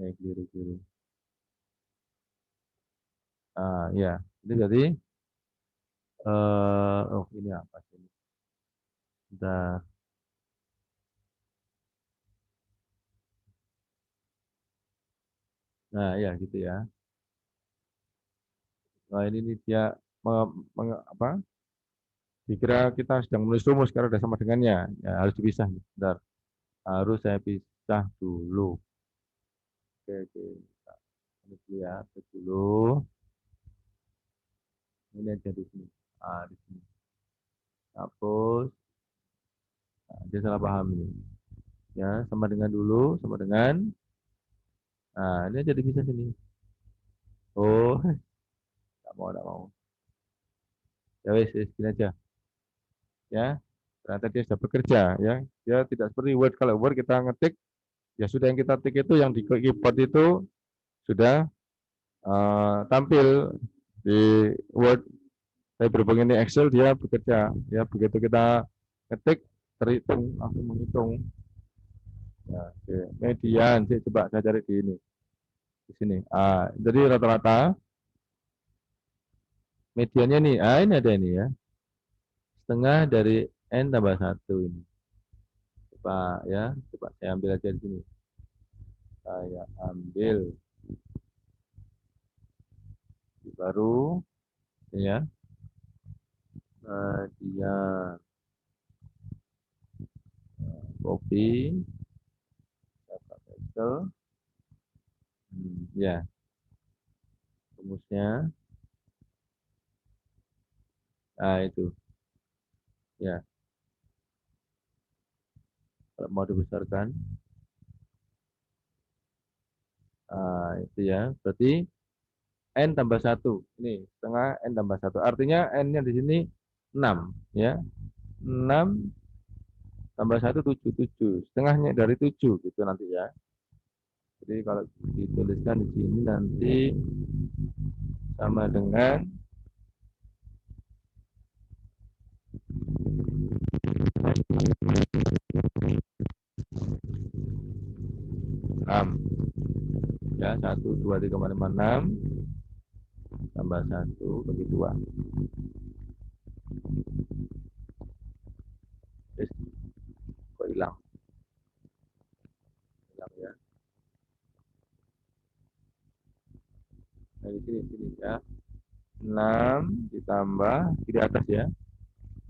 Nih, keliru-keliru. Ah, ya. Ini jadi oh ini apa sih ini? Bentar. Nah, ya gitu ya. Nah, ini dia apa? Dikira kita sedang menulis rumus karena sudah sama dengannya. Ya, harus dipisah. Bentar. Harus saya pisah dulu. Oke, oke. Ini dulu ya, cek dulu. Ini aja di sini. Ah, di sini. Hapus. Nah, dia salah paham ini. Ya, sama dengan dulu, sama dengan. Nah, ini aja dipisah sini. Oh, tak mau, tak mau. Ya wes, gini aja. Ya, ternyata dia sudah bekerja. Ya, dia tidak seperti Word. Kalau Word kita ngetik, ya sudah yang kita tik itu yang di keyboard itu sudah tampil di Word. Saya berhubung ini Excel, dia bekerja. Ya, begitu kita ketik, terhitung, langsung menghitung. Ya, oke. Median, sih coba saya cari di ini, di sini. Jadi rata-rata mediannya nih, ini ada ini ya, setengah dari n tambah 1 ini. Coba ya, coba saya ambil aja di sini. Saya ambil baru, ya, dia copy, saya pakai Excel, ya, rumusnya, itu, ya, kalau mau dibesarkan, itu ya, berarti n tambah 1, ini setengah n tambah 1, artinya n-nya di sini 6, ya, 6 tambah 1, 7, 7, setengahnya dari 7, gitu nanti ya. Jadi kalau dituliskan di sini nanti sama dengan 6. Ya, 1, 2, 3,56 tambah 1 bagi 2. Terus, kok hilang? Hilang ya. Nah, di sini ya. 6 ditambah di atas ya.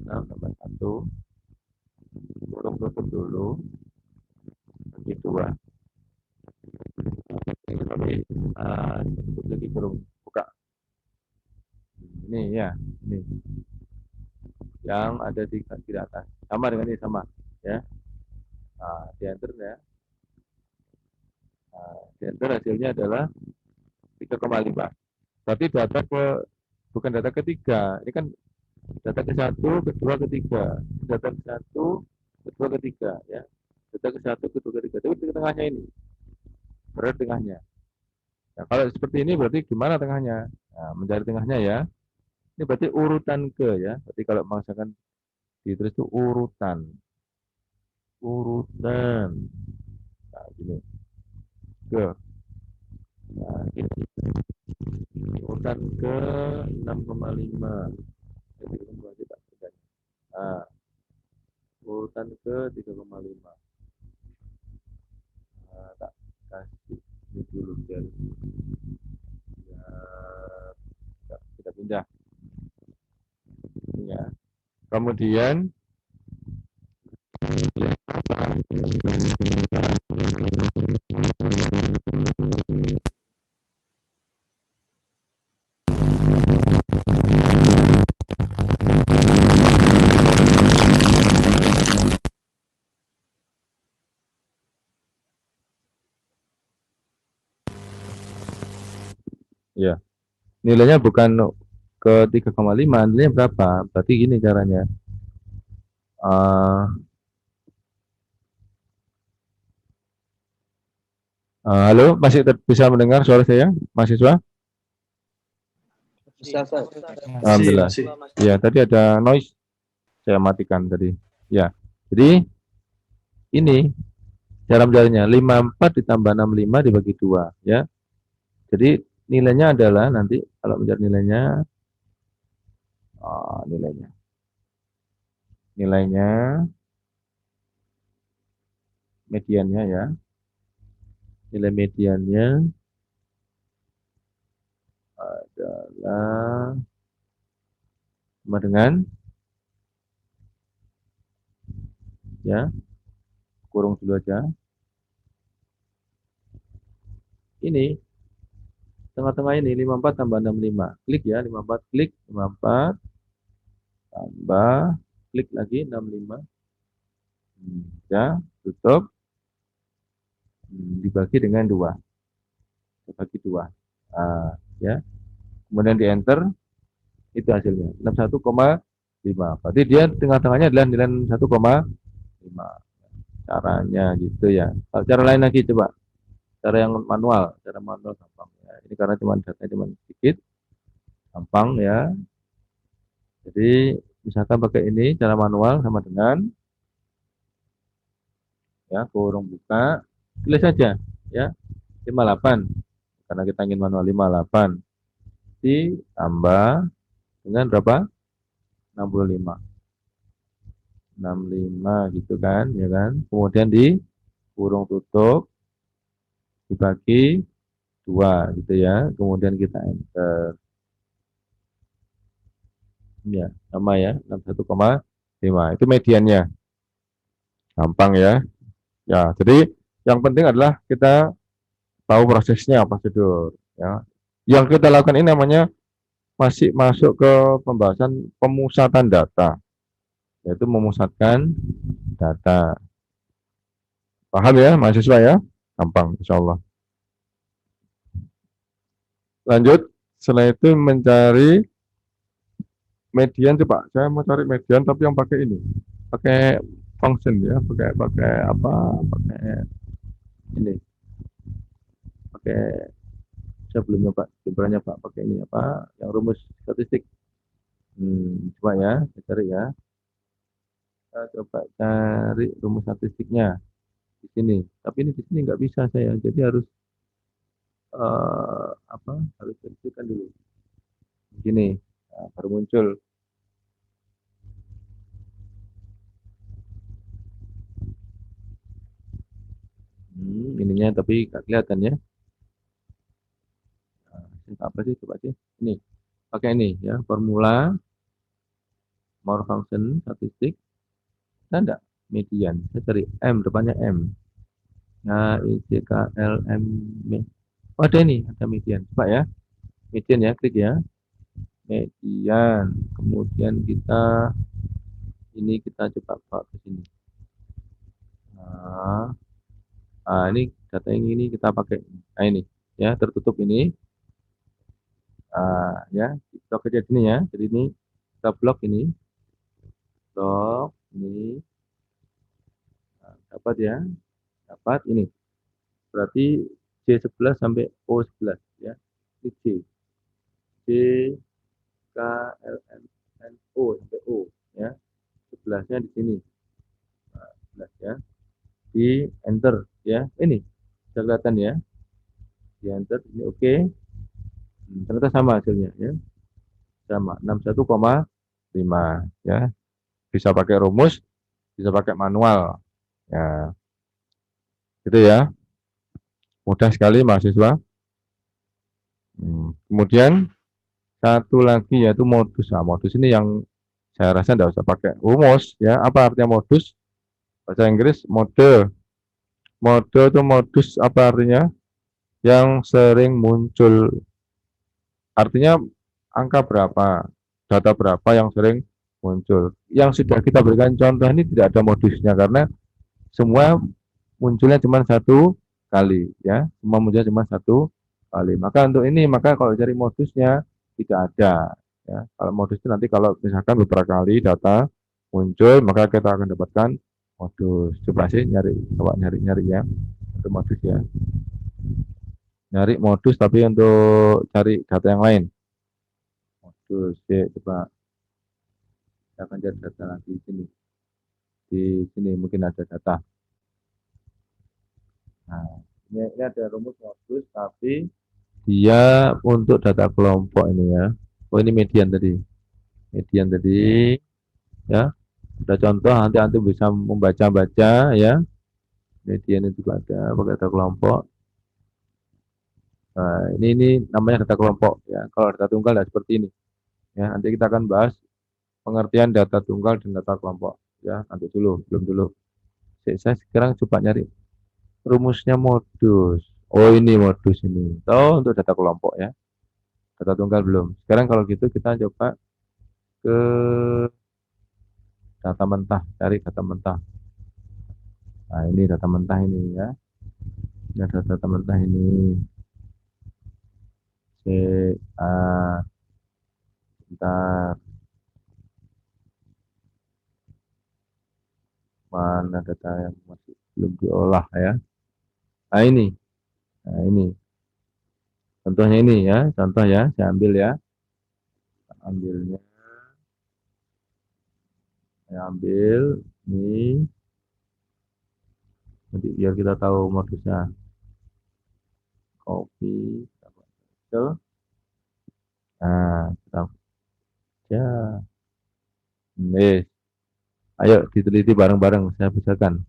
6 tambah 1. Tutup dulu. Bagi 2. Tapi lagi kurung buka. Ini ya, ini. Yang ada di atas. Sama dengan ini sama ya. Di enter ya. Di enter hasilnya adalah 3,5. Berarti data bukan data ketiga. Ini kan data ke-1, kedua, ketiga. Data ke-1, kedua, ketiga ya. Data ke-1, kedua, ketiga. Tapi di tengahnya ini. Berarti tengahnya. Nah, kalau seperti ini berarti gimana tengahnya? Nah, mencari tengahnya ya. Ini berarti urutan ke ya. Berarti kalau misalkan ditulis itu urutan. urutan. Nah, gini. Ke. Nah, gini. Urutan ke 6,5. Jadi kedua kita kerjanya. Nah, urutan ke 3,5. Nah, tak kasih ini dulu biar kita pindah ini ya. Kemudian ya, nilainya bukan ke 3,5, nilainya berapa? Berarti gini caranya. Uh, halo, masih bisa mendengar suara saya, mahasiswa? Bisa, Pak. Alhamdulillah. Ya, tadi ada noise, saya matikan tadi. Ya, jadi ini cara mencarinya 54 ditambah 65 dibagi 2 ya. Jadi nilainya adalah nanti kalau mencari nilainya nilainya mediannya ya. Nilai mediannya adalah sama dengan ya, kurung dulu aja. Ini tengah-tengah ini 54 tambah 65. Klik ya, 54 klik 54 tambah klik lagi 65. Ya, tutup. Dibagi dengan 2. Dibagi 2. Nah, ya. Kemudian di enter, itu hasilnya 61,5. Berarti dia tengah-tengahnya adalah nilai 1,5. Caranya gitu ya. Kalau cara lain lagi coba. Cara yang manual, cara manual gampang ya. Ini karena datanya cuma sedikit, gampang ya. Jadi misalkan pakai ini cara manual sama dengan ya kurung buka, tulis saja ya 58 karena kita ingin manual 58 ditambah dengan berapa? 65 gitu kan ya kan. Kemudian di kurung tutup dibagi 2 gitu ya. Kemudian kita enter. Ya, sama ya 61,5. Itu mediannya. Gampang ya. Ya, jadi yang penting adalah kita tahu prosesnya, prosedur ya. Yang kita lakukan ini namanya masih masuk ke pembahasan pemusatan data, yaitu memusatkan data. Paham ya mahasiswa ya? Gampang insya Allah. Lanjut, setelah itu mencari median. Coba saya mau cari median tapi yang pakai ini, pakai function ya, pakai apa? Pakai ini, pakai saya belum nyoba, coba Pak pakai ini apa? Yang rumus statistik. Coba ya, saya cari ya. Kita coba cari rumus statistiknya di sini. Tapi ini di sini nggak bisa saya, jadi harus apa? Harus verifikasikan dulu. Di sini nah, baru muncul. Ininya tapi nggak kelihatan ya. Nah, apa sih? Coba sih. Ini pakai ini ya, formula more function statistik. Ada enggak median? Saya cari M, depannya M. Nah, I, C, K, L, M, M. Oh, ada ini, ada median. Coba ya. Median ya, klik ya. Median. Kemudian kita coba bawa ke sini. Nah, ini data yang ini kita pakai. Nah, ini ya, tertutup ini. Ya, blok aja sini ya. Jadi ini kita blok ini. Blok ini. Nah, dapat ya. Dapat ini. Berarti C11 sampai O11 ya. Ini C. C, K, L, M, N, O sampai O ya. 11-nya di sini. 14 ya. Di enter ya. Ini bisa kelihatan ya. Di enter ini oke. Ternyata sama hasilnya ya. Sama 61,5 ya. Bisa pakai rumus, bisa pakai manual. Ya. Gitu ya. Mudah sekali mahasiswa. Kemudian satu lagi yaitu modus. Nah, modus ini yang saya rasa tidak usah pakai rumus ya. Apa artinya modus? Bahasa Inggris mode. Mode itu modus apa artinya? Yang sering muncul. Artinya angka berapa, data berapa yang sering muncul. Yang sudah kita berikan contoh ini tidak ada modusnya karena semua munculnya cuma satu kali ya. Semua munculnya cuma satu kali. Maka untuk ini maka kalau cari modusnya tidak ada ya. Kalau modus itu nanti kalau misalkan beberapa kali data muncul maka kita akan dapatkan modus. Coba sih nyari, coba nyari-nyari ya untuk modus ya. Nyari modus tapi untuk cari data yang lain. Modus ya, coba kita akan cari data lagi di sini. Di sini mungkin ada data. Nah, ini ada rumus modus tapi dia untuk data kelompok ini ya. Oh ini median tadi. Median tadi ya. Ada contoh nanti antum bisa membaca-baca ya. Median itu juga ada pakai data kelompok. Nah, ini namanya data kelompok ya. Kalau data tunggal tidak seperti ini. Ya, nanti kita akan bahas pengertian data tunggal dan data kelompok ya. Nanti dulu, belum dulu. Saya sekarang coba nyari rumusnya modus. Oh ini modus ini. Oh untuk data kelompok ya. Data tunggal belum. Sekarang kalau gitu kita coba ke data mentah, cari data mentah. Nah ini data mentah ini ya. Ini ada data mentah ini. Bentar. Mana data yang masih belum diolah ya. Nah ini. Nah ini. Contohnya ini ya. Contoh ya. Saya ambil ya. Ambilnya. Saya ambil. Ini. Nanti biar kita tahu modusnya. Copy. Nah, kita ya. Nih. Ayo diteliti bareng-bareng. Saya besarkan.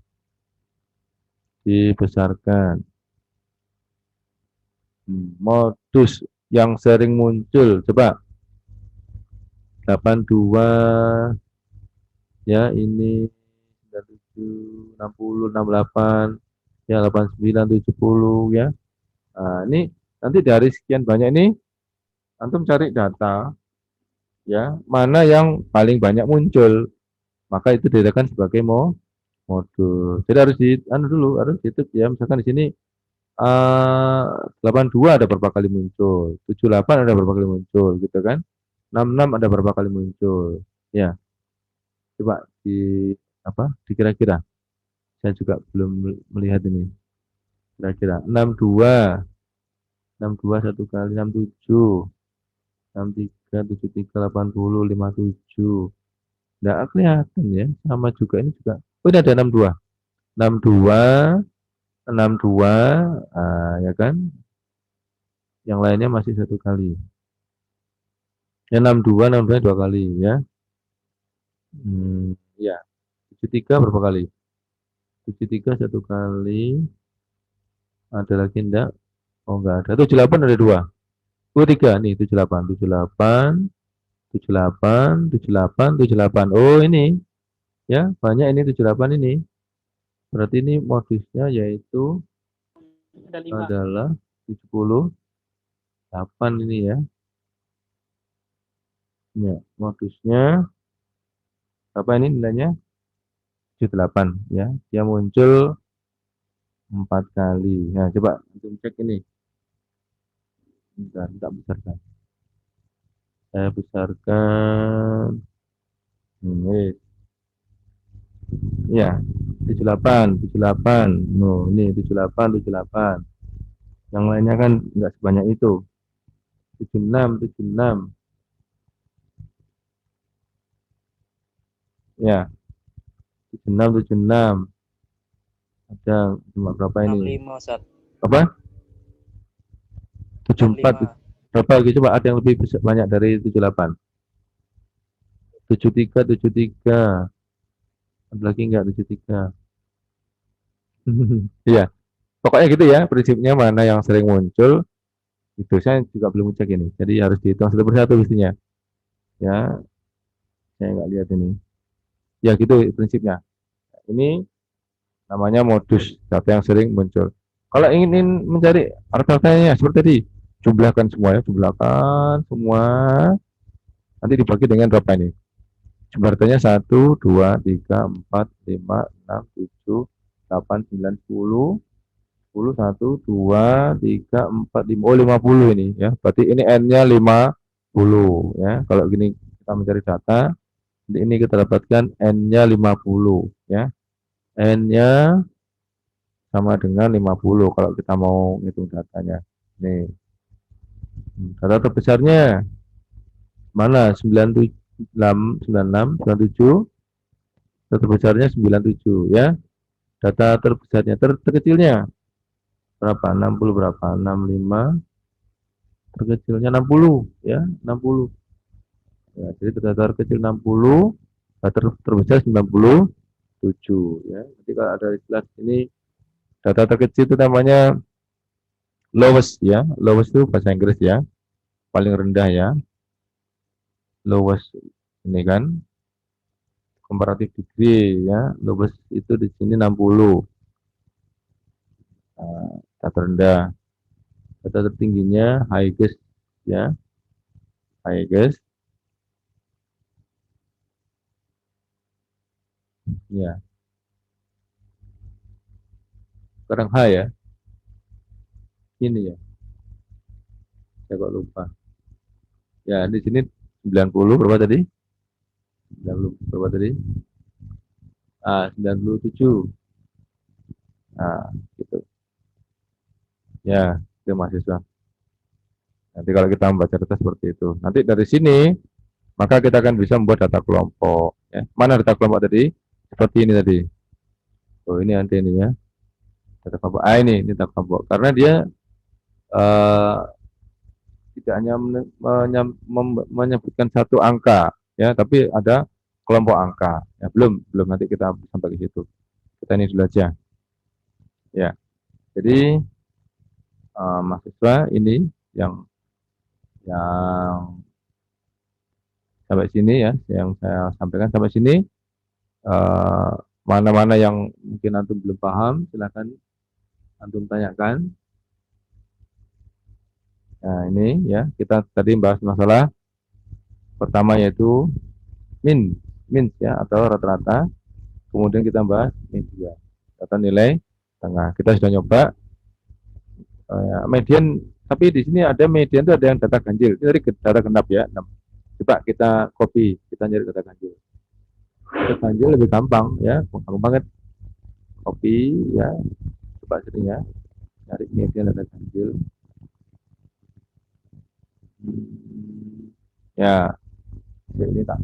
Dibesarkan. Modus yang sering muncul. Coba. 82. Ya, ini 97, 60, 68. Ya, 89, 70 ya. Nah, ini nanti dari sekian banyak ini antum cari data ya, mana yang paling banyak muncul. Maka itu dikatakan sebagai modus. Jadi harus di dulu, harus ditutup ya. Misalkan di sini 82 ada berapa kali muncul, 78 ada berapa kali muncul gitu kan. 66 ada berapa kali muncul. Ya, coba di apa? Dikira-kira. Saya juga belum melihat ini. Kira-kira 62 satu kali 67 63 73 80 57. Nggak kelihatan ya, sama juga ini juga. Oh ini ada 62 62 ya kan. Yang lainnya masih satu kali. Ya 62 dua kali ya. Ya 73 berapa kali? 73 satu kali. Ada lagi enggak? Oh enggak ada. 78 ada dua. 3 nih 78 78 78 78 78. Oh ini ya banyak ini 78 ini. Berarti ini modusnya yaitu adalah 78 ini ya. Ya, modusnya apa ini nilainya? 78 ya. Dia muncul 4 kali. Nah, coba untuk cek ini. Bentar, tak besarkan. Saya besarkan. Ini. Ya, 78, 78. No, ini 78, 78. Yang lainnya kan enggak sebanyak itu. 76, 76. Ya. 76, 76. Ada cuma berapa ini? 65 Ustaz. Apa? 74. 65. Berapa lagi coba, ada yang lebih banyak dari 78? 73, 73. Ada lagi enggak 73? Iya, pokoknya gitu ya prinsipnya, mana yang sering muncul itu saya juga belum cek ini. Jadi harus dihitung satu persatu mestinya. Ya, saya nggak lihat ini. Ya gitu prinsipnya. Ini namanya modus data yang sering muncul. Kalau ingin mencari artefaknya seperti tadi, jumlahkan semua ya, jumlahkan semua. Nanti dibagi dengan berapa ini? Jumlah datanya 1, 2, 3, 4, 5, 6, 7, 8, 9, 10, 10, 1, 2, 3, 4, 5. Oh, 50 ini ya. Berarti ini N-nya 50 ya. Kalau gini kita mencari data, ini kita dapatkan N-nya 50 ya. N-nya sama dengan 50 kalau kita mau ngitung datanya. Nih, data terbesarnya mana? 96, 96, 97. Data terbesarnya 97 ya. Data terbesarnya, terkecilnya berapa? 60 berapa? 65. Terkecilnya 60 ya, 60. Ya, jadi data terkecil 60, data terbesar 97 ya. Jadi kalau ada istilah ini, data terkecil itu namanya lowest ya. Lowest itu bahasa Inggris ya, paling rendah ya. Lowest ini kan comparative degree ya. Lowest itu di sini 60. Nah, data rendah. Data tertingginya highest ya. Highest ya. Sekarang high ya. Ini ya. Saya kok lupa. Ya, di sini 90 berapa tadi? 90 berapa tadi? 97. Nah, gitu. Ya, itu mahasiswa. Nanti kalau kita membaca data seperti itu, nanti dari sini maka kita akan bisa membuat data kelompok. Ya. Mana data kelompok tadi? Seperti ini tadi. Oh, ini nanti ini ya. Data kelompok. Ini data kelompok. Karena dia eh, tidak hanya menyebutkan satu angka, ya, tapi ada kelompok angka. Ya, belum nanti kita sampai ke situ. Kita ini dulu aja. Ya, jadi mahasiswa ini yang sampai sini ya, yang saya sampaikan sampai sini. eh, Mana-mana yang mungkin antum belum paham, silakan antum tanyakan. Nah, ini ya, kita tadi bahas masalah pertama yaitu min ya, atau rata-rata. Kemudian kita bahas media atau nilai tengah. Kita sudah nyoba median, tapi di sini ada median itu ada yang data ganjil. Ini dari data genap ya. Nah, coba kita copy, kita nyari data ganjil. Data ganjil lebih gampang ya, gampang banget. Copy ya, coba sering ya, cari median data ganjil. Ya, ini tak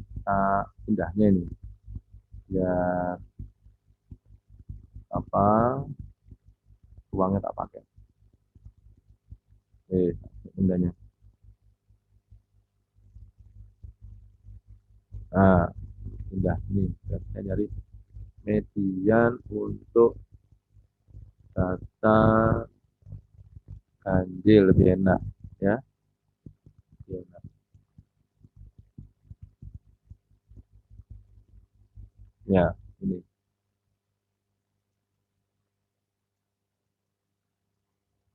pindahnya ini. Ya, apa uangnya tak pakai. Pindahnya. Nah, pindah ini. Saya nyari median untuk data ganjil lebih enak ya. Lebih enak. Ya, ini.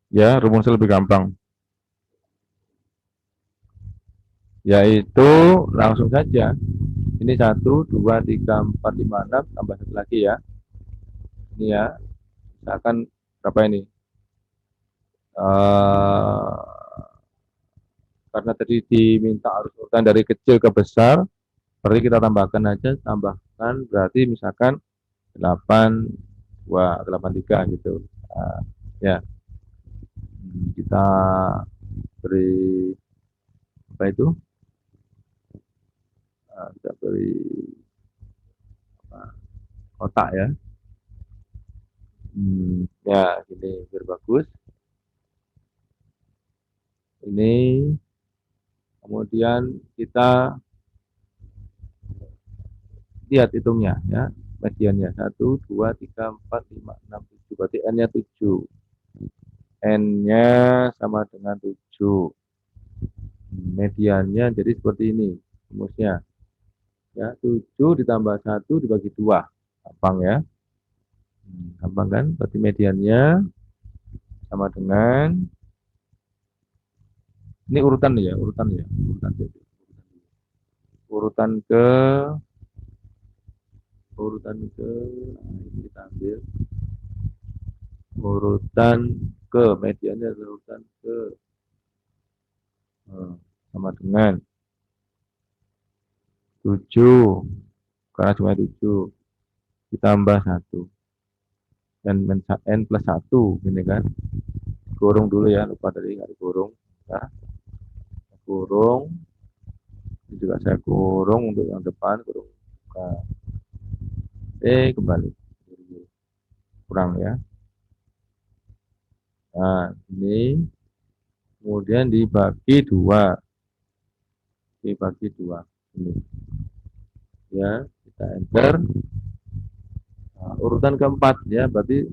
Ya, rumusnya lebih gampang. Yaitu langsung saja. Ini 1, 2, 3, 4, 5, 6 tambah satu lagi ya. Ini ya. Misalkan berapa ini? Karena tadi diminta arus urutan dari kecil ke besar, berarti kita tambahkan aja, tambahkan berarti misalkan 8, 2, 8, 3 gitu. Ya, kita beri apa itu? Kita beri kotak ya. Ya, ini biar bagus. Ini kemudian kita lihat hitungnya ya. Mediannya 1, 2, 3, 4, 5, 6, 7. Berarti N-nya 7. N-nya sama dengan 7. Mediannya jadi seperti ini rumusnya. Ya, 7 ditambah 1 dibagi 2. Gampang ya. Gampang kan? Berarti mediannya sama dengan ini urutan ya, urutan ya, urutan ke ini kita ambil urutan ke mediannya adalah urutan ke sama dengan 7 karena cuma 7 ditambah 1 dan N plus 1 ini kan kurung dulu ya, lupa tadi nggak dikurung ya. Kurung ini juga saya kurung untuk yang depan, kurung buka. Kembali kurang ya. Nah ini kemudian dibagi 2 ini ya, kita enter. Nah, urutan keempat ya, berarti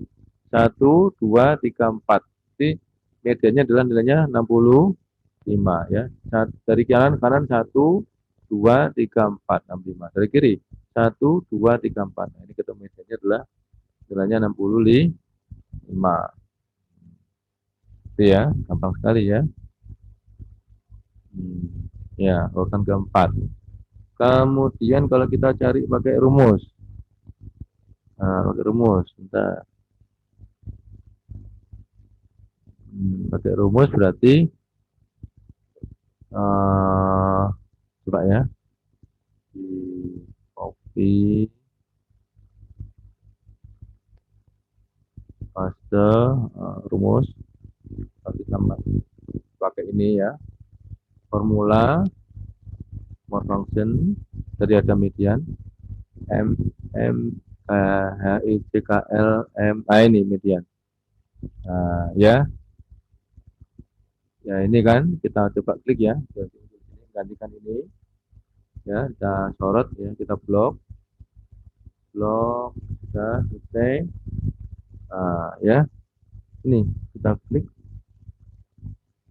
1, 2, 3, 4. Jadi mediannya adalah nilainya 65 ya. Dari kanan 1, 2, 3, 4, 65. Dari kiri 1, 2, 3, 4. Nah, ini ketemu mediannya adalah nilainya 65. Itu ya, gampang sekali ya. Ya, urutan keempat. Kemudian kalau kita cari pakai rumus. Nah, pakai rumus. Bentar. Pakai rumus berarti coba ya. Di copy paste rumus. Kita pakai ini ya. Formula more function tadi ada median M H I C K L M ini median. Nah, ya ini kan kita coba klik ya, gantikan ini ya, kita sorot ya, kita blok kita selesai. Nah, ya ini kita klik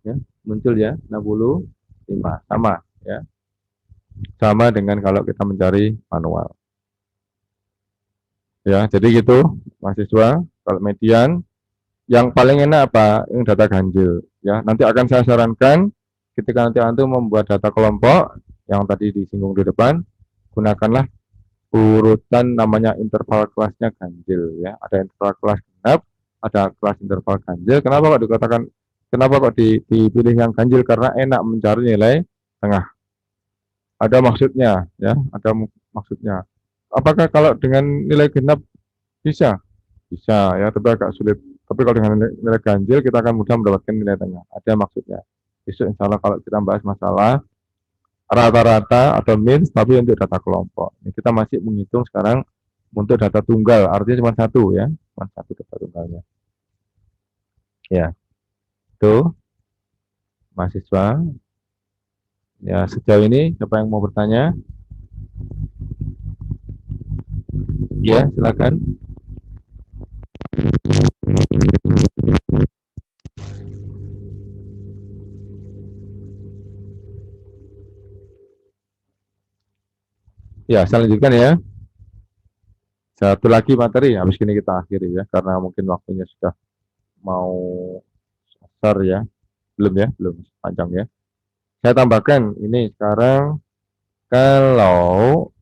ya, muncul ya 65 sama dengan kalau kita mencari manual ya. Jadi gitu mahasiswa, kalau median yang paling enak apa? Yang data ganjil ya. Nanti akan saya sarankan ketika nanti antum membuat data kelompok yang tadi disinggung di depan, gunakanlah urutan namanya interval kelasnya ganjil ya. Ada interval kelas genap, ada kelas interval ganjil. Kenapa kok dipilih yang ganjil? Karena enak mencari nilai tengah. Ada maksudnya ya, ada maksudnya. Apakah kalau dengan nilai genap bisa? Bisa ya, tapi agak sulit. Tapi kalau dengan nilai ganjil kita akan mudah mendapatkan nilai tengah. Ada maksudnya. Besok insya Allah kalau kita bahas masalah rata-rata atau means, tapi untuk data kelompok. Ini kita masih menghitung sekarang untuk data tunggal, artinya cuma satu ya, cuma satu data tunggalnya. Ya, itu mahasiswa. Ya, sejauh ini siapa yang mau bertanya? Ya, silakan. Ya, saya lanjutkan ya. Satu lagi materi, habis ini kita akhiri ya, karena mungkin waktunya sudah mau besar ya. Belum panjang ya. Saya tambahkan ini sekarang kalau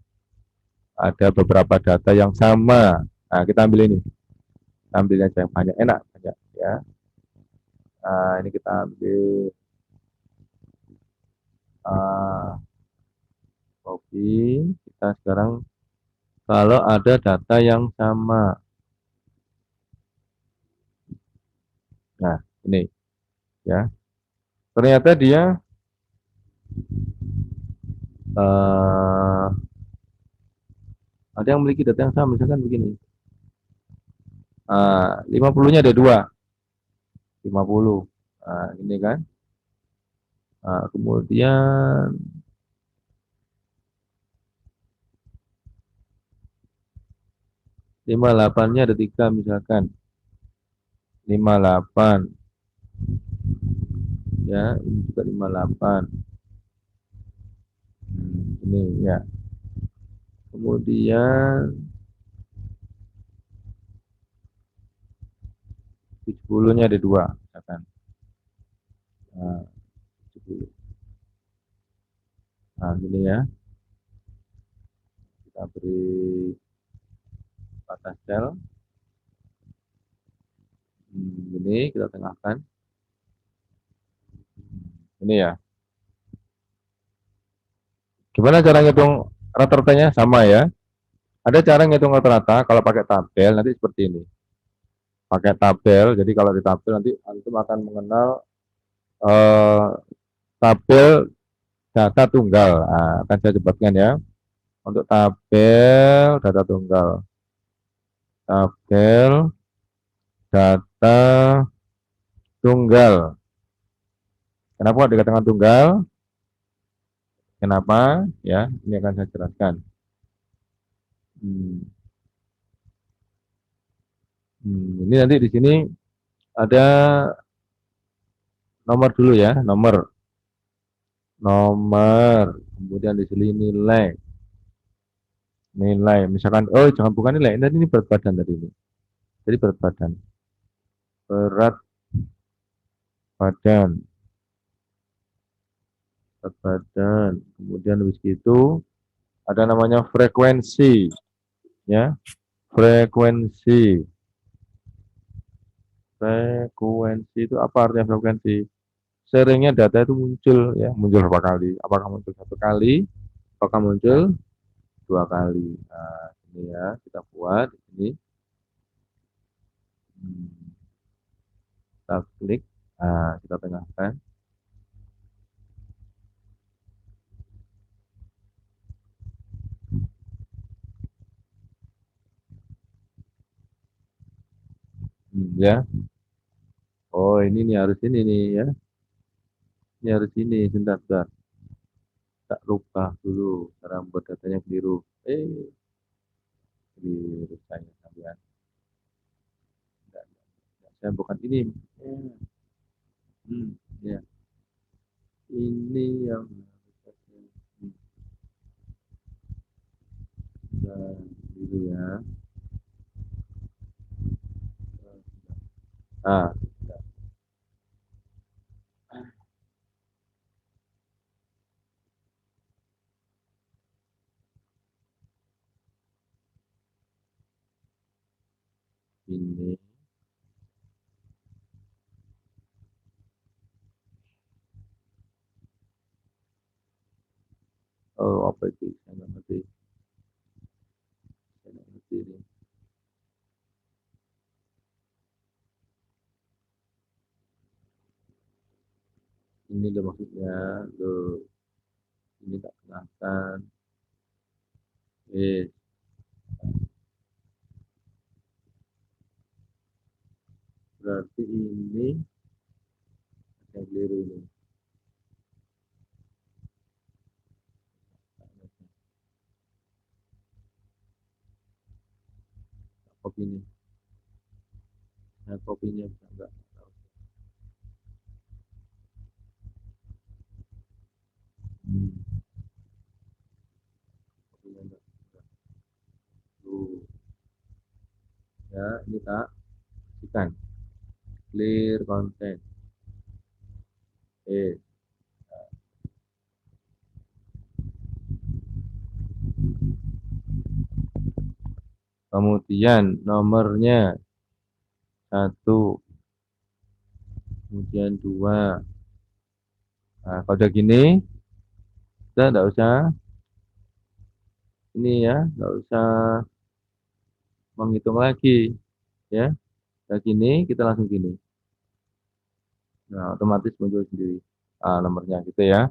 ada beberapa data yang sama, nah kita ambil ini, ambil aja yang banyak, enak banyak ya. Nah, ini kita ambil copy. Kita sekarang kalau ada data yang sama, nah ini ya, ternyata dia ada yang memiliki data yang sama, misalkan begini. 50-nya ada 2. 50. Nah, ini kan. Nah, kemudian 58-nya ada 3 misalkan. 58. Ya, ini juga 58. Ini ya. Kemudian 70-nya ada 2 misalkan. Nah, 70. Nah, gini ya. Kita beri batas sel. Ini kita tengahkan. Ini ya. Gimana cara ngitung rata-ratanya? Sama ya. Ada cara ngitung rata-rata kalau pakai tabel nanti seperti ini. Pakai tabel, jadi kalau di tabel nanti antum akan mengenal tabel data tunggal. Nah, akan saya sebutkan ya. Untuk tabel data tunggal. Tabel data tunggal. Kenapa dikatakan tunggal? Kenapa? Ya, ini akan saya jelaskan. Ini nanti di sini ada nomor dulu ya, nomor, kemudian di sini nilai, misalkan, oh jangan bukan nilai, ini berat badan tadi ini, jadi berat badan, kemudian habis itu ada namanya frekuensi, ya, frekuensi itu apa artinya frekuensi? Seringnya data itu muncul ya, muncul berapa kali? Apakah muncul 1 kali? Apakah muncul 2 kali? Nah, ini ya kita buat ini. Kita klik, nah kita tengahkan. Ya. Oh ini nih harus ini nih ya. Ini harus ini, sebentar. Tak lupa dulu cara membuat datanya keliru. Keliru saya sampean. Saya bukan ini. Ya. Ini yang gitu ya. Nah, ini apa itu? Saya nggak ngerti. Ini. Ini loh maksudnya, loh. Ini tak kenalkan. Berarti ini yang keliru ini. Kopi ini. Nah, kopinya bisa enggak? Kopinya enggak. Ya, ini tak ikan. Clear content. Kemudian nomornya 1, kemudian 2. Nah, kalau udah gini, kita enggak usah ini ya, enggak usah menghitung lagi, ya. Udah gini, kita langsung gini. Nah, otomatis muncul sendiri nomornya gitu ya.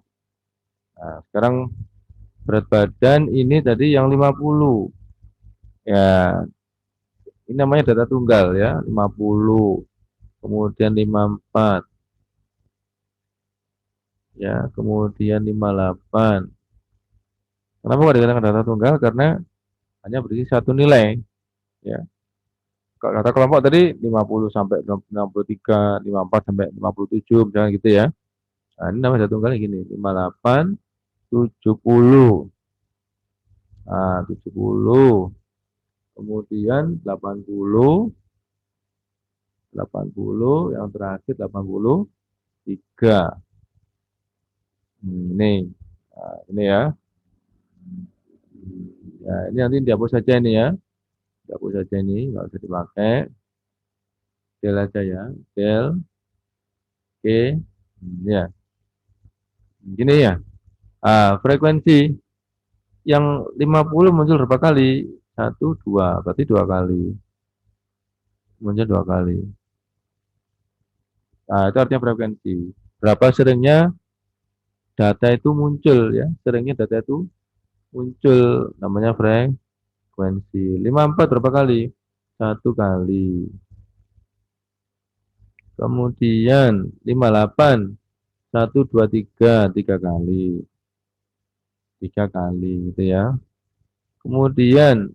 Nah, sekarang berat badan ini tadi yang 50. Ya, Ini namanya data tunggal ya, 50, kemudian 54, ya, kemudian 58. Kenapa kok dikatakan data tunggal? Karena hanya berisi satu nilai, ya. Kalau data kelompok tadi 50 sampai 63, 54 sampai 57, misalnya gitu ya. Nah, ini namanya data tunggal gini, 58, 70. Nah, 70. Kemudian 80, yang terakhir 83. Ini. Nah, ini ya. Ya, ini nanti dihapus saja ini ya. Dihapus saja ini, nggak usah dipakai. Del aja ya. Del. Oke. Ya. Gini ya. Frekuensi yang 50 muncul berapa kali? 1, 2. Berarti 2 kali. Muncul 2 kali. Nah, itu artinya frekuensi. Berapa seringnya data itu muncul ya? Seringnya data itu muncul, namanya frekuensi. 54 berapa kali? 1 kali. Kemudian 58, 1, 2, 3, 3 kali. 3 kali gitu ya. Kemudian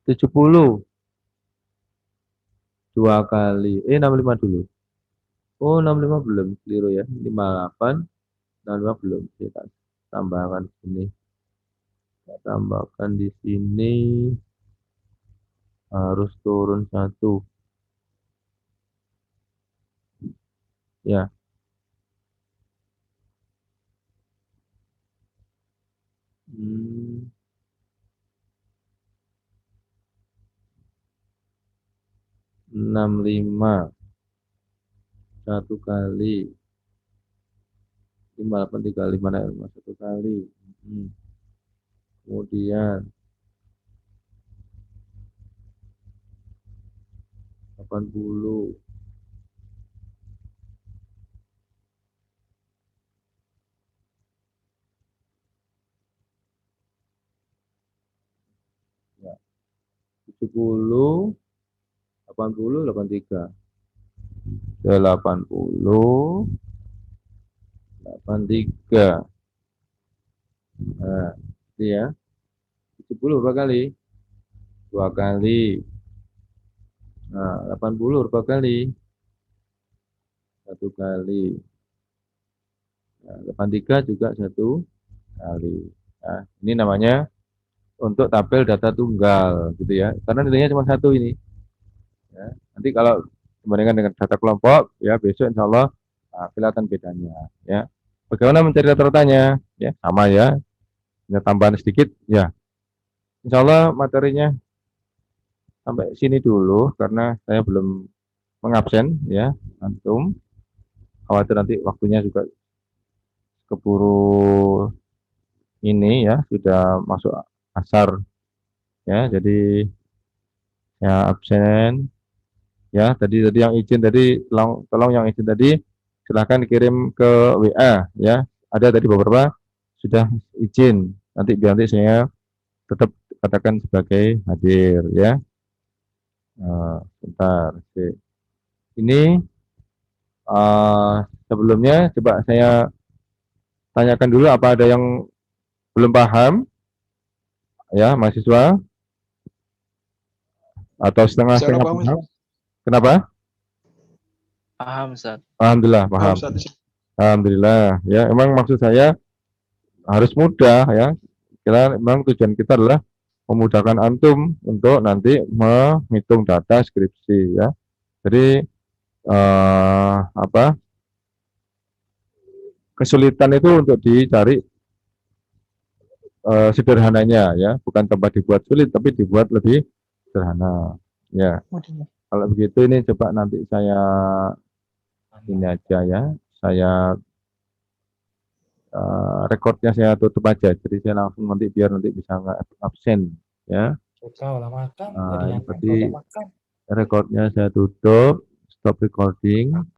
70, 2 kali. 65 dulu. Oh, 65 belum, keliru ya. 58, 65 belum. Kita tambahkan sini. Kita tambahkan di sini harus turun 1. Ya. Hmm. 65 1 kali. 58 3 kali mana? 1 kali. Kemudian 80. Ya. 70, 80, 83. 80, 83. Nah, ini ya. 70 berapa kali? 2 kali. Nah, 80 berapa kali? 1 kali. Nah, 83 juga 1 kali. Nah, ini namanya untuk tabel data tunggal gitu ya. Karena nilainya cuma 1 ini. Ya. Nanti kalau dibandingkan dengan data kelompok, ya besok insya Allah kelihatan bedanya. Ya. Bagaimana mencari rata-ratanya? Ya, sama ya. Hanya tambahan sedikit, ya. Insya Allah materinya sampai sini dulu karena saya belum mengabsen ya antum. Khawatir nanti waktunya juga keburu ini ya sudah masuk asar ya. Jadi ya absen ya. Tadi yang izin tadi tolong yang izin tadi silahkan dikirim ke WA ya. Ada tadi beberapa sudah izin. Nanti saya tetap katakan sebagai hadir ya. Sebentar. Ini sebelumnya coba saya tanyakan dulu apa ada yang belum paham ya mahasiswa atau setengah-setengah paham. Kenapa? Paham, Ustaz. Alhamdulillah paham. Alhamdulillah ya. Emang maksud saya harus mudah ya. Kira memang tujuan kita adalah memudahkan antum untuk nanti menghitung data skripsi ya. Jadi kesulitan itu untuk dicari sederhananya ya, bukan tempat dibuat sulit tapi dibuat lebih sederhana ya. Kalau begitu ini coba nanti saya ini aja ya, saya rekodnya saya tutup aja, jadi saya langsung nanti biar nanti bisa nggak absen ya. Berarti rekodnya saya tutup, stop recording.